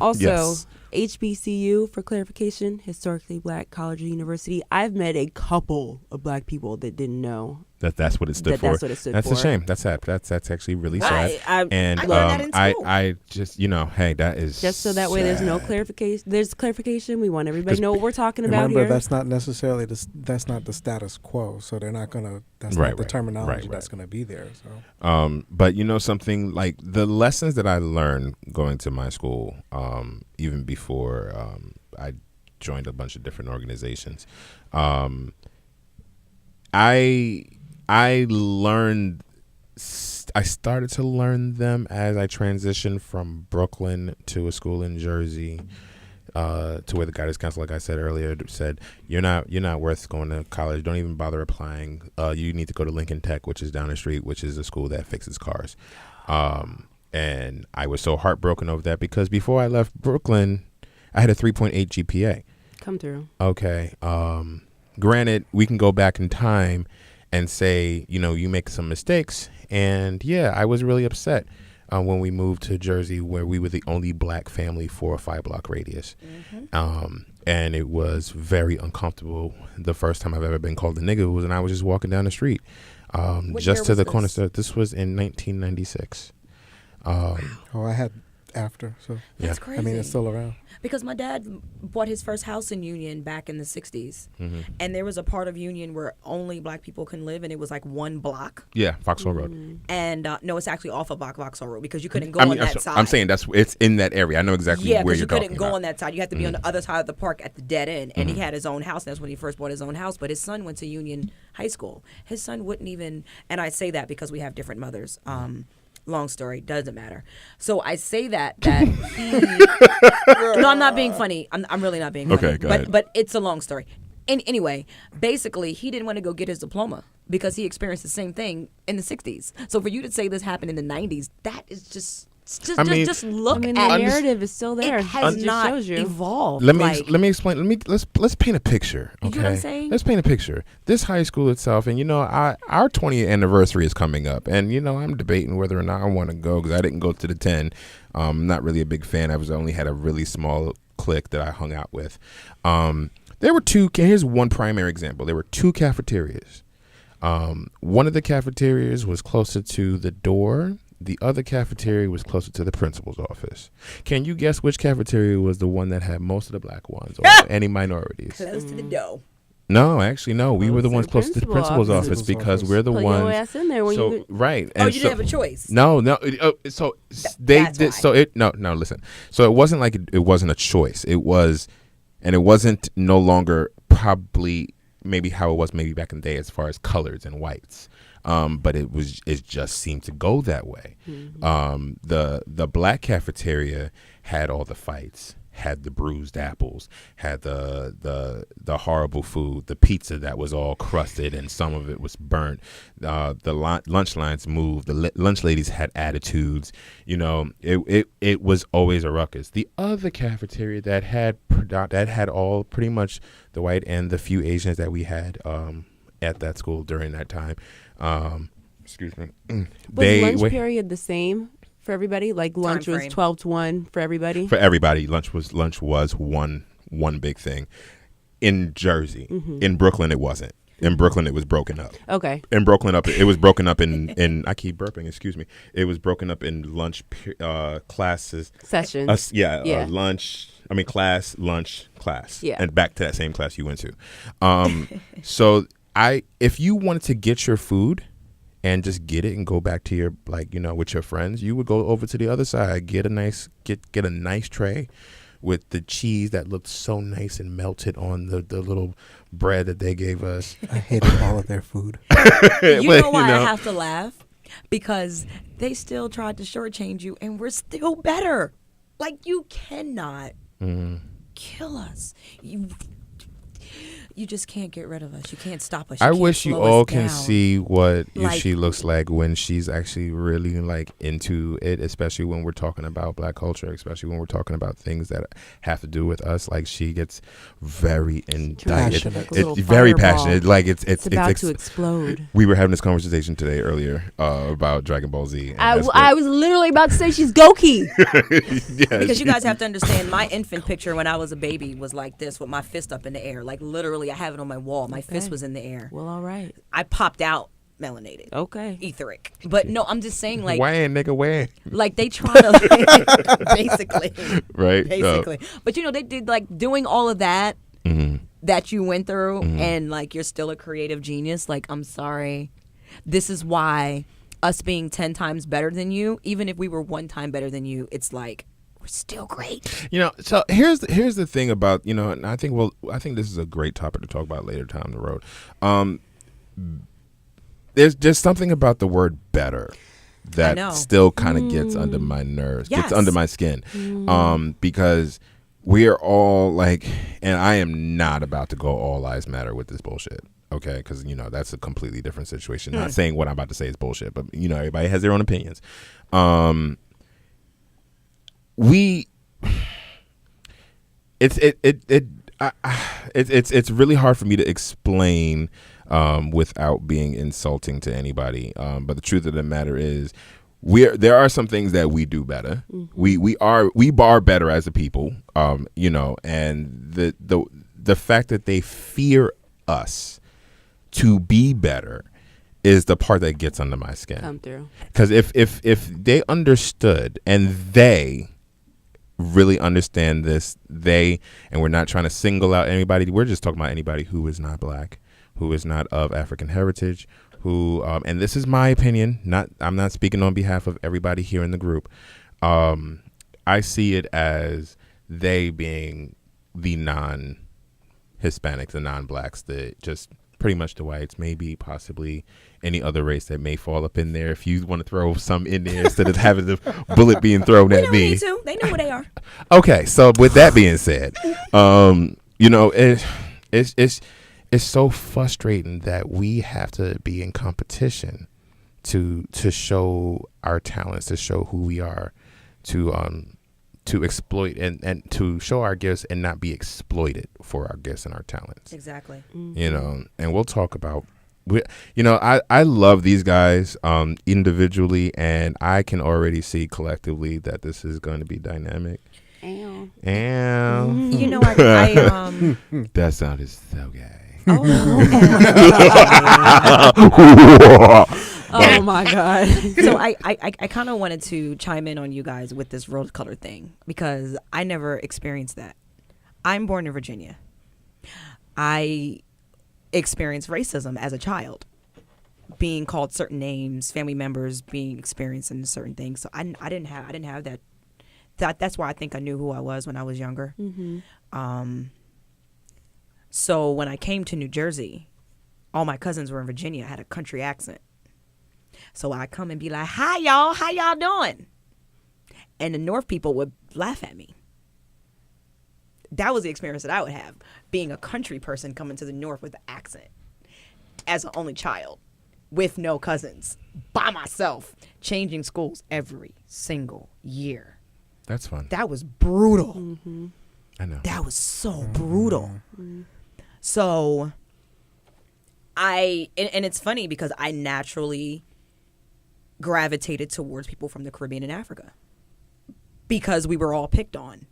Also, yes. HBCU, for clarification, historically black college or university. I've met a couple of black people that didn't know that's what it stood for. That's a shame. That's sad. That's actually really sad. I just hey, that is just so that way there's no clarification. There's clarification. We want everybody to know what we're talking about here. Remember, that's not necessarily that's not the status quo. So they're not gonna. That's not the terminology that's gonna be there. So. But something like the lessons that I learned going to my school, even before I joined a bunch of different organizations, I started to learn them as I transitioned from Brooklyn to a school in Jersey, to where the guidance counselor, like I said earlier, said you're not worth going to college. Don't even bother applying. You need to go to Lincoln Tech, which is down the street, which is a school that fixes cars. And I was so heartbroken over that, because before I left Brooklyn, I had a 3.8 GPA. Come through. Okay. Granted, we can go back in time and say, you make some mistakes. And yeah, I was really upset when we moved to Jersey, where we were the only black family for a 5-block radius. And it was very uncomfortable. The first time I've ever been called a nigga was when I was just walking down the street, just to the corner store. This was in 1996. I had after, so that's crazy. I mean, it's still around. Because my dad bought his first house in Union back in the 60s. And there was a part of Union where only black people can live, and it was like one block. Yeah, Vauxhall Road. And no, it's actually off of Vauxhall Road, because you couldn't go on that side. I'm saying it's in that area. I know exactly where you're talking about. Yeah, because you couldn't go on that side. You had to be on the other side of the park at the dead end. And he had his own house. That's when he first bought his own house. But his son went to Union High School. His son wouldn't even, and I say that because we have different mothers. Long story, doesn't matter. So I say that he. No, I'm not being funny. I'm really not being funny. Okay, go ahead. But it's a long story. And anyway, basically, he didn't want to go get his diploma because he experienced the same thing in the 60s. So for you to say this happened in the 90s, that is just look at the narrative is still there. It has not evolved. Let me explain. Let's paint a picture. Okay, you know what I'm saying? Let's paint a picture. This high school itself, and our 20th anniversary is coming up, and I'm debating whether or not I want to go, because I didn't go to the 10. I'm not really a big fan. I only had a really small clique that I hung out with. There were two. Here's one primary example. There were two cafeterias. One of the cafeterias was closer to the door. The other cafeteria was closer to the principal's office. Can you guess which cafeteria was the one that had most of the black ones, or any minorities? Close to the dough. No, actually, no. We were the ones close to the principal's office, because we're the ones. Your ass in there when you right. And you didn't have a choice. No. They did. So no. Listen. So it wasn't like it wasn't a choice. It was, and it wasn't no longer probably maybe how it was maybe back in the day as far as colors and whites. But it just seemed to go that way. The black cafeteria had all the fights, had the bruised apples, had the horrible food, the pizza that was all crusted and some of it was burnt. The lunch lines moved. The lunch ladies had attitudes. It was always a ruckus. The other cafeteria that had all pretty much the white and the few Asians that we had at that school during that time. Excuse me. Was lunch period the same for everybody? Like lunch was 12 to 1 for everybody? For everybody, lunch was one big thing. In Jersey, in Brooklyn, it wasn't. In Brooklyn, it was broken up. Okay. In Brooklyn, it was broken up in I keep burping. Excuse me. It was broken up in lunch classes. Sessions. Lunch. I mean, class, lunch, class. Yeah. And back to that same class you went to. So if you wanted to get your food and just get it and go back to your, like, you know, with your friends, you would go over to the other side, get a nice tray with the cheese that looked so nice and melted on the little bread that they gave us. I hated all of their food. You know why I have to laugh? Because they still tried to shortchange you, and we're still better. Like, you cannot kill us. You just can't get rid of us. You can't stop us. I wish you all can down. see what Like, Ushi looks like when she's actually really like into it, especially when we're talking about Black culture, especially when we're talking about things that have to do with us. Like, she gets very Passionate. it's very passionate. Like it's about to explode. We were having this conversation today earlier about Dragon Ball Z. And I was literally about to say she's Goki. Yeah, because you guys have to understand, my infant picture when I was a baby was like this, with my fist up in the air. Like, literally, I have it on my wall. My fist was in the air. Well, all right. I popped out melanated. Okay. Etheric. But no, I'm just saying, like, Wham, nigga, wham. like they try to basically. Right. Basically. But you know, they did like doing all of that that you went through, and like you're still a creative genius. Like, I'm sorry. This is why us being 10 times better than you, even if we were 1 time better than you, it's like we're still great. You know, so here's the thing about, you know, and I think this is a great topic to talk about later down the road. There's just something about the word better that still kind of gets under my nerves, gets under my skin, because we are all like, and I am not about to go all lives matter with this bullshit. Okay, because, you know, that's a completely different situation. Not saying what I'm about to say is bullshit, but, you know, everybody has their own opinions. It's really hard for me to explain without being insulting to anybody. But the truth of the matter is, there are some things that we do better. We are better as a people. You know, and the fact that they fear us to be better is the part that gets under my skin. Come through. Because if they understood, and they really understand this, and we're not trying to single out anybody, we're just talking about anybody who is not Black, who is not of African heritage, who and this is my opinion, I'm not speaking on behalf of everybody here in the group. I see it as they being the non-Hispanics, the non-Blacks, the just pretty much the whites, maybe possibly any other race that may fall up in there. If you want to throw some in there instead of having the bullet being thrown at me. Need to. They know who they are. Okay, so with that being said, you know, it's so frustrating that we have to be in competition to show our talents, to show who we are, to exploit and to show our gifts and not be exploited for our gifts and our talents. Exactly. You know, and we'll talk about, you know, I love these guys individually, and I can already see collectively that this is going to be dynamic. Ow. You know, I that sounded so gay. Oh my God. So I kind of wanted to chime in on you guys with this rose color thing, because I never experienced that. I'm born in Virginia. I experienced racism as a child, being called certain names, family members being experiencing certain things. So I didn't have that. That's why I think I knew who I was when I was younger. So when I came to New Jersey, all my cousins were in Virginia. I had a country accent. So I come and be like, hi, y'all. How y'all doing? And the North people would laugh at me. That was the experience that I would have, being a country person coming to the North with an accent as an only child with no cousins, by myself, changing schools every single year. That's fun. That was brutal. I know. That was so brutal. So and it's funny because I naturally gravitated towards people from the Caribbean and Africa because we were all picked on.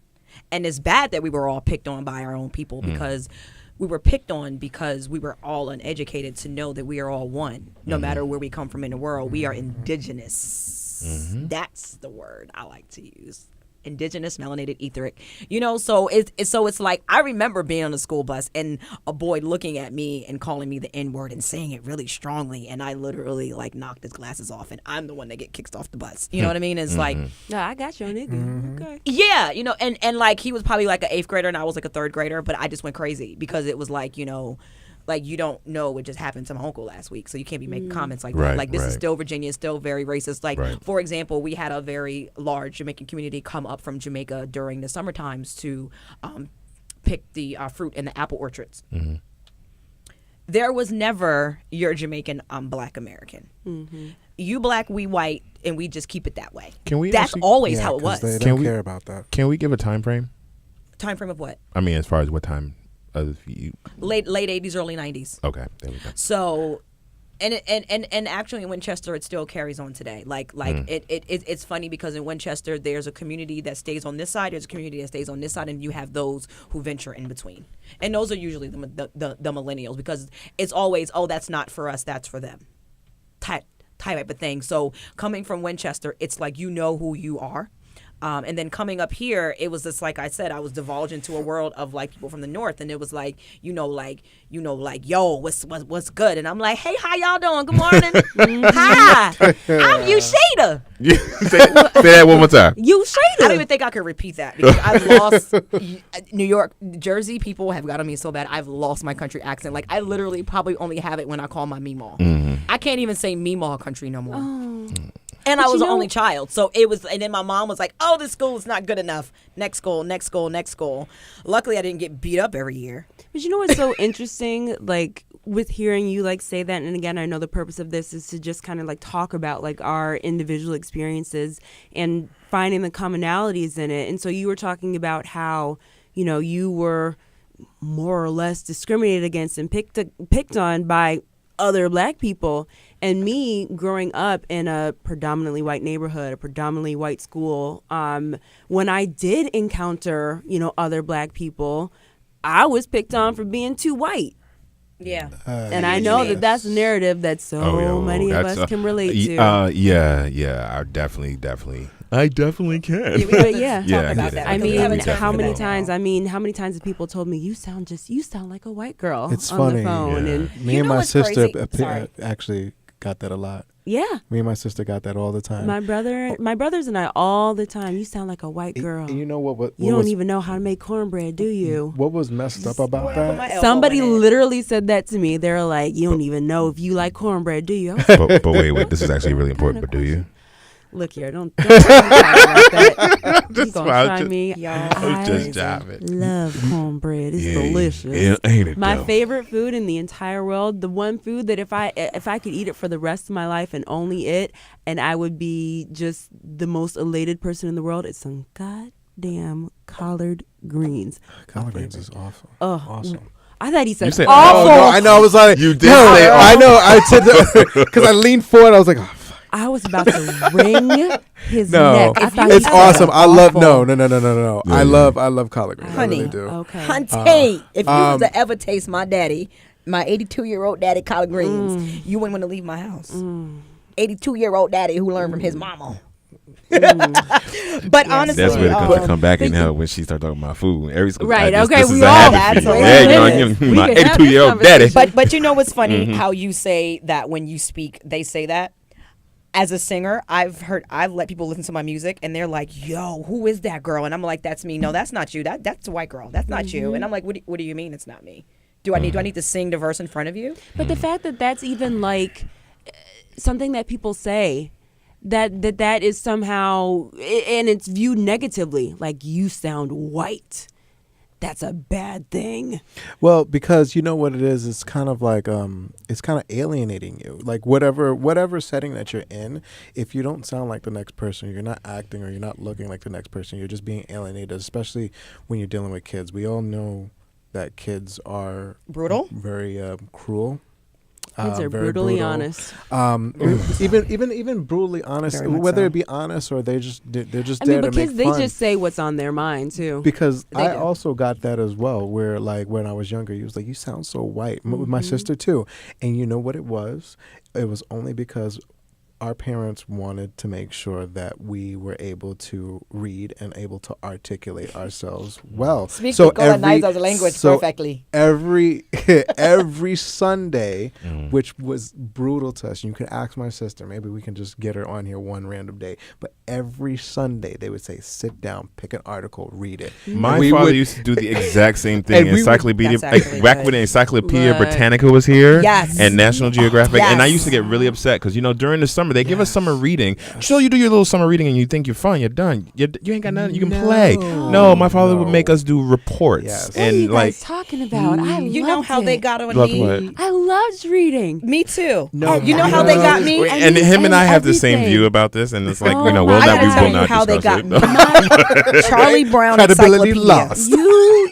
And it's bad that we were all picked on by our own people, because we were picked on because we were all uneducated to know that we are all one, no matter where we come from in the world. We are indigenous. That's the word I like to use. indigenous, melanated, etheric. You know, so it's like I remember being on the school bus and a boy looking at me and calling me the N-word and saying it really strongly, and I literally like knocked his glasses off, and I'm the one that get kicked off the bus. You know what I mean? It's like, No, I got your nigga. Okay. yeah, you know, and like he was probably like an 8th grader and I was like a 3rd grader, but I just went crazy because it was like, you know, like you don't know what just happened to my uncle last week, so you can't be making comments like that. Like this is still Virginia, is still very racist. Like for example, we had a very large Jamaican community come up from Jamaica during the summer times to pick the fruit in the apple orchards. There was never you're Jamaican, I'm Black American. You Black, we white, and we just keep it that way. Can we? That's always how it was. They don't care about that. Can we give a time frame? Time frame of what? I mean, as far as what time? Late 80s, early 90s. Okay, there we go. So, and actually in Winchester, it still carries on today. It's funny because in Winchester, there's a community that stays on this side, there's a community that stays on this side, and you have those who venture in between. And those are usually the millennials, because it's always, oh, that's not for us, that's for them. Type of thing. So coming from Winchester, it's like you know who you are. And then coming up here, it was just like I said, I was divulged into a world of like people from the north, and it was like, yo, what's good? And I'm like, hey, how y'all doing? Good morning. Hi, I'm Ushita. Say that one more time. Ushita. I don't even think I could repeat that because I've lost New York, Jersey people have gotten me so bad. I've lost my country accent. Like I literally probably only have it when I call my Meemaw. I can't even say Meemaw country no more. Oh. And I was the only child. So it was, and then my mom was like, oh, this school is not good enough. Next school, next school, next school. Luckily, I didn't get beat up every year. But you know what's so interesting? Like, with hearing you, like, say that, and again, I know the purpose of this is to just kind of, like, talk about, like, our individual experiences and finding the commonalities in it. And so you were talking about how, you know, you were more or less discriminated against and picked on by other Black people. And me growing up in a predominantly white neighborhood, a predominantly white school, when I did encounter, you know, other Black people, I was picked on for being too white. Yeah. And I know that that's a narrative that many of us can relate to. Yeah, I definitely can. But yeah, talk about that. I mean, how many definitely. times have people told me you sound like a white girl It's on funny. the phone? Yeah. And Me You and know my what's sister crazy? Sorry. actually got that a lot. yeah, Me and my sister got that all the time. my brothers and I all the time. You sound like a white girl. You know what You don't was, even know how to make cornbread, do you? what was messed up about Boy, I put my that? elbow Somebody in it. literally said that to me. They're like, you don't even know if you like cornbread, do you? I was But wait, this is actually really important. But do you? Look here, don't try me like that. You gonna wild. try me? Y'all Just jiving. Love cornbread. It's delicious. Ain't it? My though? favorite food in the entire world, the one food that if I could eat it for the rest of my life and only it, and I would be just the most elated person in the world, it's some goddamn collard greens. Collard greens is awesome. Oh, Awesome. I thought he said said awful. Oh, no, I know. I was like, You did no, say I know. I said because I leaned forward. I was like, oh, fuck. I was about to wring his No, neck. I thought he it's said awesome. I love awful. no. Yeah, I yeah. love collard greens. Honey. I really do. Okay. Hunty, if you was to ever taste my daddy, my 82-year-old daddy collard greens, you wouldn't want to leave my house. 82-year-old daddy who learned from his mama. But honestly, That's where to come back in hell when she start talking about food. Every Right, this okay, is we a all- habit for that's you. what Yeah, it you is. know, We my can have this 82-year-old daddy. but you know what's funny? How you say that when you speak, they say that. As a singer, I've let people listen to my music and they're like, "Yo, who is that girl?" And I'm like, "That's me." No, that's not you. That's a white girl. That's not you. And I'm like, "What do you mean it's not me? Do I need to sing the verse in front of you?" But the fact that that's even like something that people say, that is somehow, and it's viewed negatively, like you sound white. That's a bad thing. Well, because you know what it is, it's kind of like it's kind of alienating you. Like whatever setting that you're in, if you don't sound like the next person, you're not acting or you're not looking like the next person, you're just being alienated, especially when you're dealing with kids. We all know that kids are Brutal? very cruel. Kids are very brutally brutal. honest. Even brutally honest, Very much whether so. it be honest or they're just I there mean, to but make kids, they fun. just say what's on their mind too. Because They I do. also got that as well, where like when I was younger, he was like, "You sound so white." With my sister too, and you know what it was? It was only because our parents wanted to make sure that we were able to read and able to articulate ourselves well. Speak the colonizer's language perfectly. Every Sunday, which was brutal to us. You could ask my sister. Maybe we can just get her on here one random day. But every Sunday they would say, "Sit down, pick an article, read it." My father used to do the exact same thing. Encyclopedia, That's actually back good. when the Encyclopedia Right. Britannica was here, Yes. and National Geographic, and I yes. used to get really upset because during the summer they give us summer reading. So you do your little summer reading and you think you're fun, you're done. You ain't got nothing. You can play. No, my father would make us do reports, Yes. What are and you like guys talking about? I You know loved how they it. got on Love me? what? I loved reading. Me too. No, You know how they got me? I and mean, him and I have the same everything. view about this, and it's like Oh, well, I not gotta we tell will you not how they discuss got it. me. Charlie Brown Credibility Encyclopedia. lost.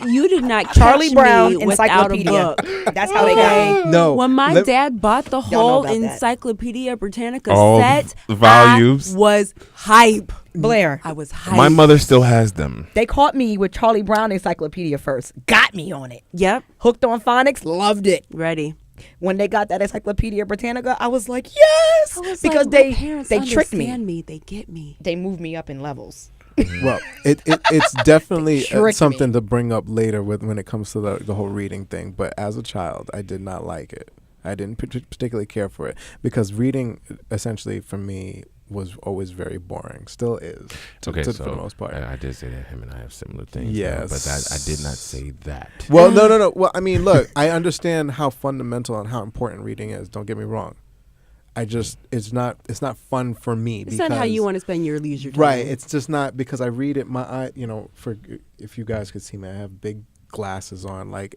You did not catch Charlie Brown me without a Encyclopedia. book. That's how they got me. No, When my let- dad bought the know whole about that. Encyclopedia Britannica All set, the volumes. I was hype. Blair. I was hype. My mother still has them. They caught me with Charlie Brown Encyclopedia first. Got me on it. Yep, Hooked on phonics. Loved it. ready. When they got that Encyclopedia Britannica, I was like, yes, I was because like, my they parents tricked me. understand me. They get me. They moved me up in levels. Well, it's definitely Tricked something me. to bring up later when it comes to the whole reading thing. But as a child, I did not like it. I didn't particularly care for it because reading, essentially, for me, was always very boring. Still is. Okay, for so the most part. I did say that him and I have similar things. Yes. but I did not say that. Well, no. Well, I mean, look, I understand how fundamental and how important reading is. Don't get me wrong. It's not fun for me. It's not how you want to spend your leisure time. Right. It's just not because I read it. My eye, for if you guys could see me, I have big glasses on. Like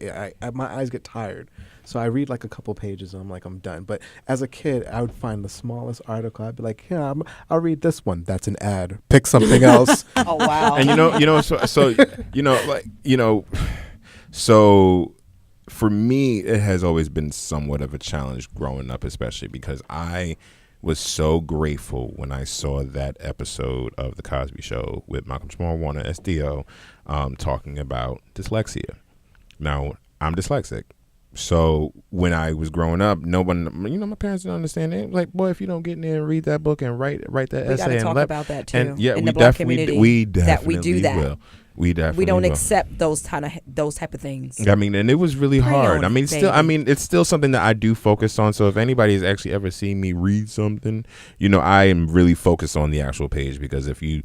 my eyes get tired, so I read like a couple pages and I'm done. But as a kid, I would find the smallest article. I'd be like, yeah, I'll read this one. That's an ad. Pick something else. Oh, wow. And so for me, it has always been somewhat of a challenge growing up, especially because I was so grateful when I saw that episode of The Cosby Show with Malcolm Jamal Warner, SDO, talking about dyslexia. Now, I'm dyslexic. So when I was growing up, no one, my parents didn't understand it. Like, boy, if you don't get in there and read that book and write that We essay gotta and talk about that too. and yeah, in we the Black definitely community. we that we definitely do that. will. We definitely We don't will. accept those type of things. I mean, and it was really Pray hard. on I mean, it, still, baby. it's still something that I do focus on. So if anybody has actually ever seen me read something, I am really focused on the actual page because if you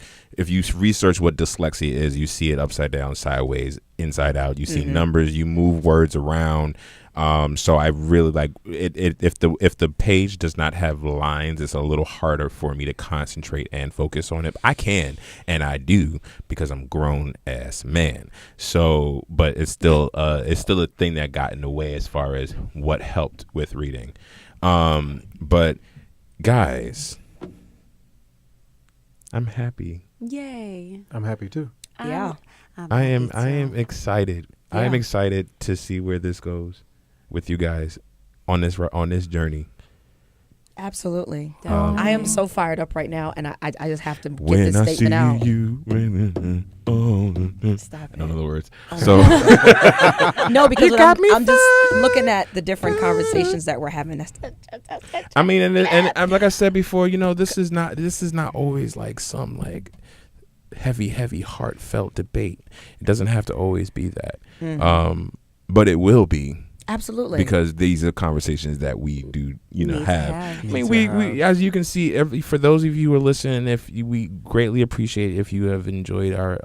research what dyslexia is, you see it upside down, sideways, inside out. You see numbers, you move words around. So I really like it. If the page does not have lines, it's a little harder for me to concentrate and focus on it. I can and I do because I'm a grown ass man. So, but it's still a thing that got in the way as far as what helped with reading. But guys, I'm happy. Yay. I'm happy too. Yeah. I am excited. I am Yeah. excited to see where this goes with you guys on this journey. Absolutely. Definitely. I am so fired up right now, and I just have to get When this I see statement out. you, Stop I don't know it. the words. Oh. So No, because You got me I'm just looking at the different conversations that we're having. I mean, and like I said before, this is not always like some like heavy heartfelt debate. It doesn't have to always be that, but it will be. Absolutely. Because these are conversations that we do, Need to have. have. I mean, we as you can see, for those of you who are listening, we greatly appreciate if you have enjoyed our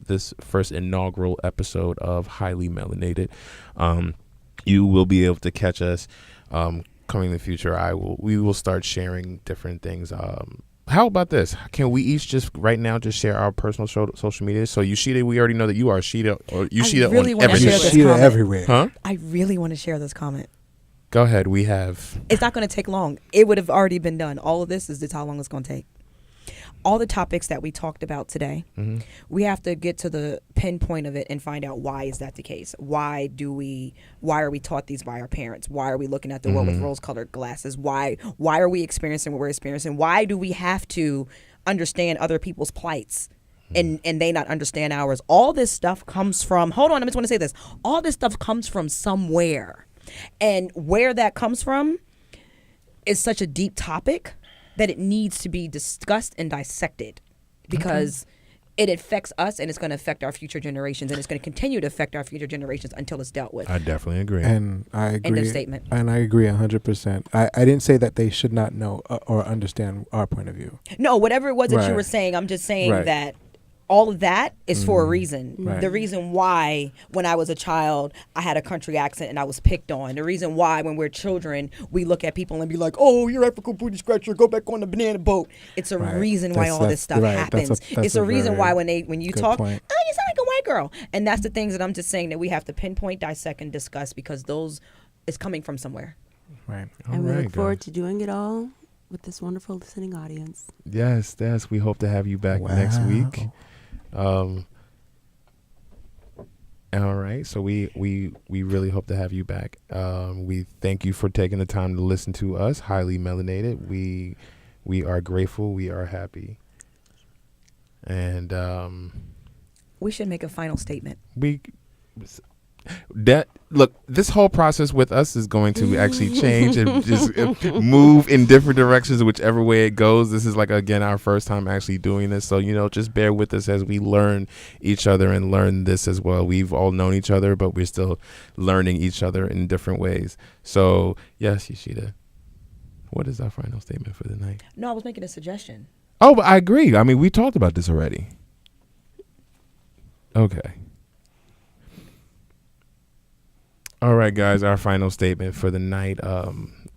this first inaugural episode of Highly Melanated. You will be able to catch us coming in the future. We will start sharing different things. How about this? Can we each just right now just share our personal social media? So Yoshida, we already know that you are Shida or Yoshida really on wanna everything. share this See it comment. everywhere. Huh? I really want to share this comment. Go ahead. We have. It's not going to take long. It would have already been done. All of this is just how long it's going to take. All the topics that we talked about today, we have to get to the pinpoint of it and find out why is that the case. Why are we taught these by our parents? Why are we looking at the world with rose-colored glasses? Why are we experiencing what we're experiencing? Why do we have to understand other people's plights and they not understand ours? All this stuff comes from, hold on, I just want to say this. All this stuff comes from somewhere. And where that comes from is such a deep topic that it needs to be discussed and dissected because it affects us and it's going to affect our future generations and it's going to continue to affect our future generations until it's dealt with. I definitely agree. And I agree. End of statement. And I agree 100%. I didn't say that they should not know or understand our point of view. No, whatever it was that you Right. were saying, I'm just saying Right. that all of that is for a reason. Right. The reason why when I was a child I had a country accent and I was picked on. The reason why when we're children we look at people and be like, oh, you're African booty scratcher, go back on the banana boat. It's a Right. reason why all this stuff right. happens. That's It's a reason very why when you good talk, point. oh, you sound like a white girl. And that's the things that I'm just saying that we have to pinpoint, dissect, and discuss because those is coming from somewhere. Right. And we All look right, forward guys. to doing it all with this wonderful listening audience. Yes, we hope to have you back next week. All right, so we really hope to have you back. We thank you for taking the time to listen to us, Highly Melanated. We are grateful. We are happy, and We should make a final statement. look, this whole process with us is going to actually change and just move in different directions, whichever way it goes. This is again, our first time actually doing this. So, just bear with us as we learn each other and learn this as well. We've all known each other, but we're still learning each other in different ways. So, yes, Yoshida, what is our final statement for the night? No, I was making a suggestion. Oh, but I agree. I mean, we talked about this already. Okay. All right, guys, our final statement for the night,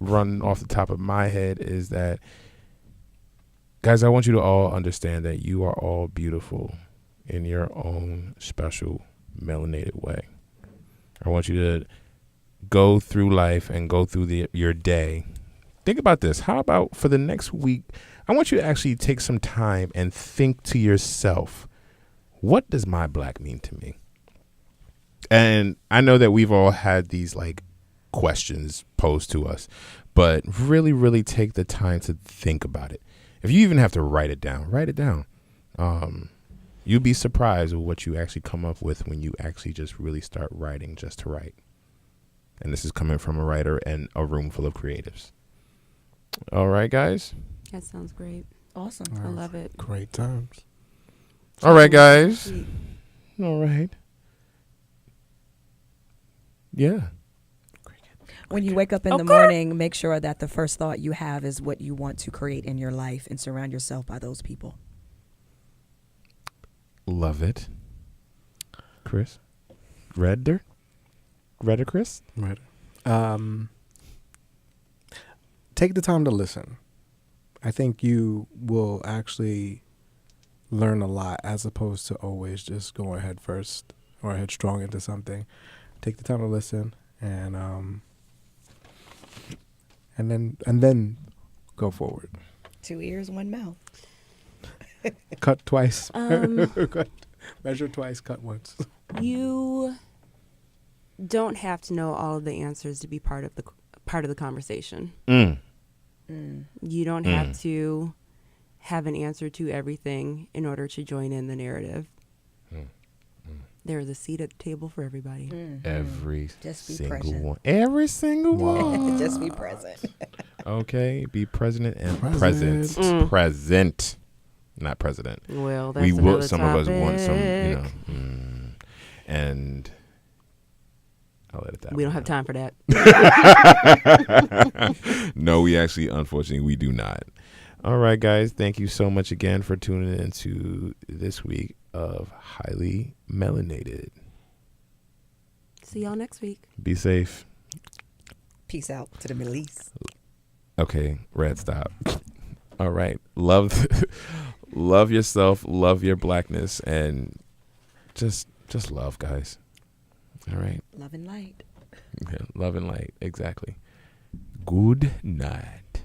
run off the top of my head, is that, guys, I want you to all understand that you are all beautiful in your own special melanated way. I want you to go through life and go through your day. Think about this. How about for the next week, I want you to actually take some time and think to yourself, what does my black mean to me? And I know that we've all had these questions posed to us, but really, really take the time to think about it. If you even have to write it down, write it down. You'd be surprised with what you actually come up with when you actually just really start writing just to write. And this is coming from a writer and a room full of creatives. All right, guys. That sounds great. Awesome. I love it. Great times. All right, guys. All right. Yeah. When you wake up in the morning, make sure that the first thought you have is what you want to create in your life and surround yourself by those people. Love it. Chris? Redder, Chris? Right. Take the time to listen. I think you will actually learn a lot as opposed to always just going head first or headstrong into something. Take the time to listen and then go forward. 2 ears, 1 mouth. Cut twice. Measure twice, cut once. You don't have to know all of the answers to be part of the conversation. You don't have to have an answer to everything in order to join in the narrative. There is a seat at the table for everybody. Every Just be single present. one. Every single one. Just be present. Okay, be president and Present. present. Present. Not president. Well, that's We will. another Some of us want some, topic. and I'll let it that. We don't have time for that. No, we actually, unfortunately, we do not. All right, guys. Thank you so much again for tuning in to this week of Highly Melanated. See y'all next week. Be safe. Peace out to the Middle East. Okay, Red, stop. All right. Love yourself, love your blackness, and just love, guys. All right. Love and light. Yeah, love and light. Exactly. Good night.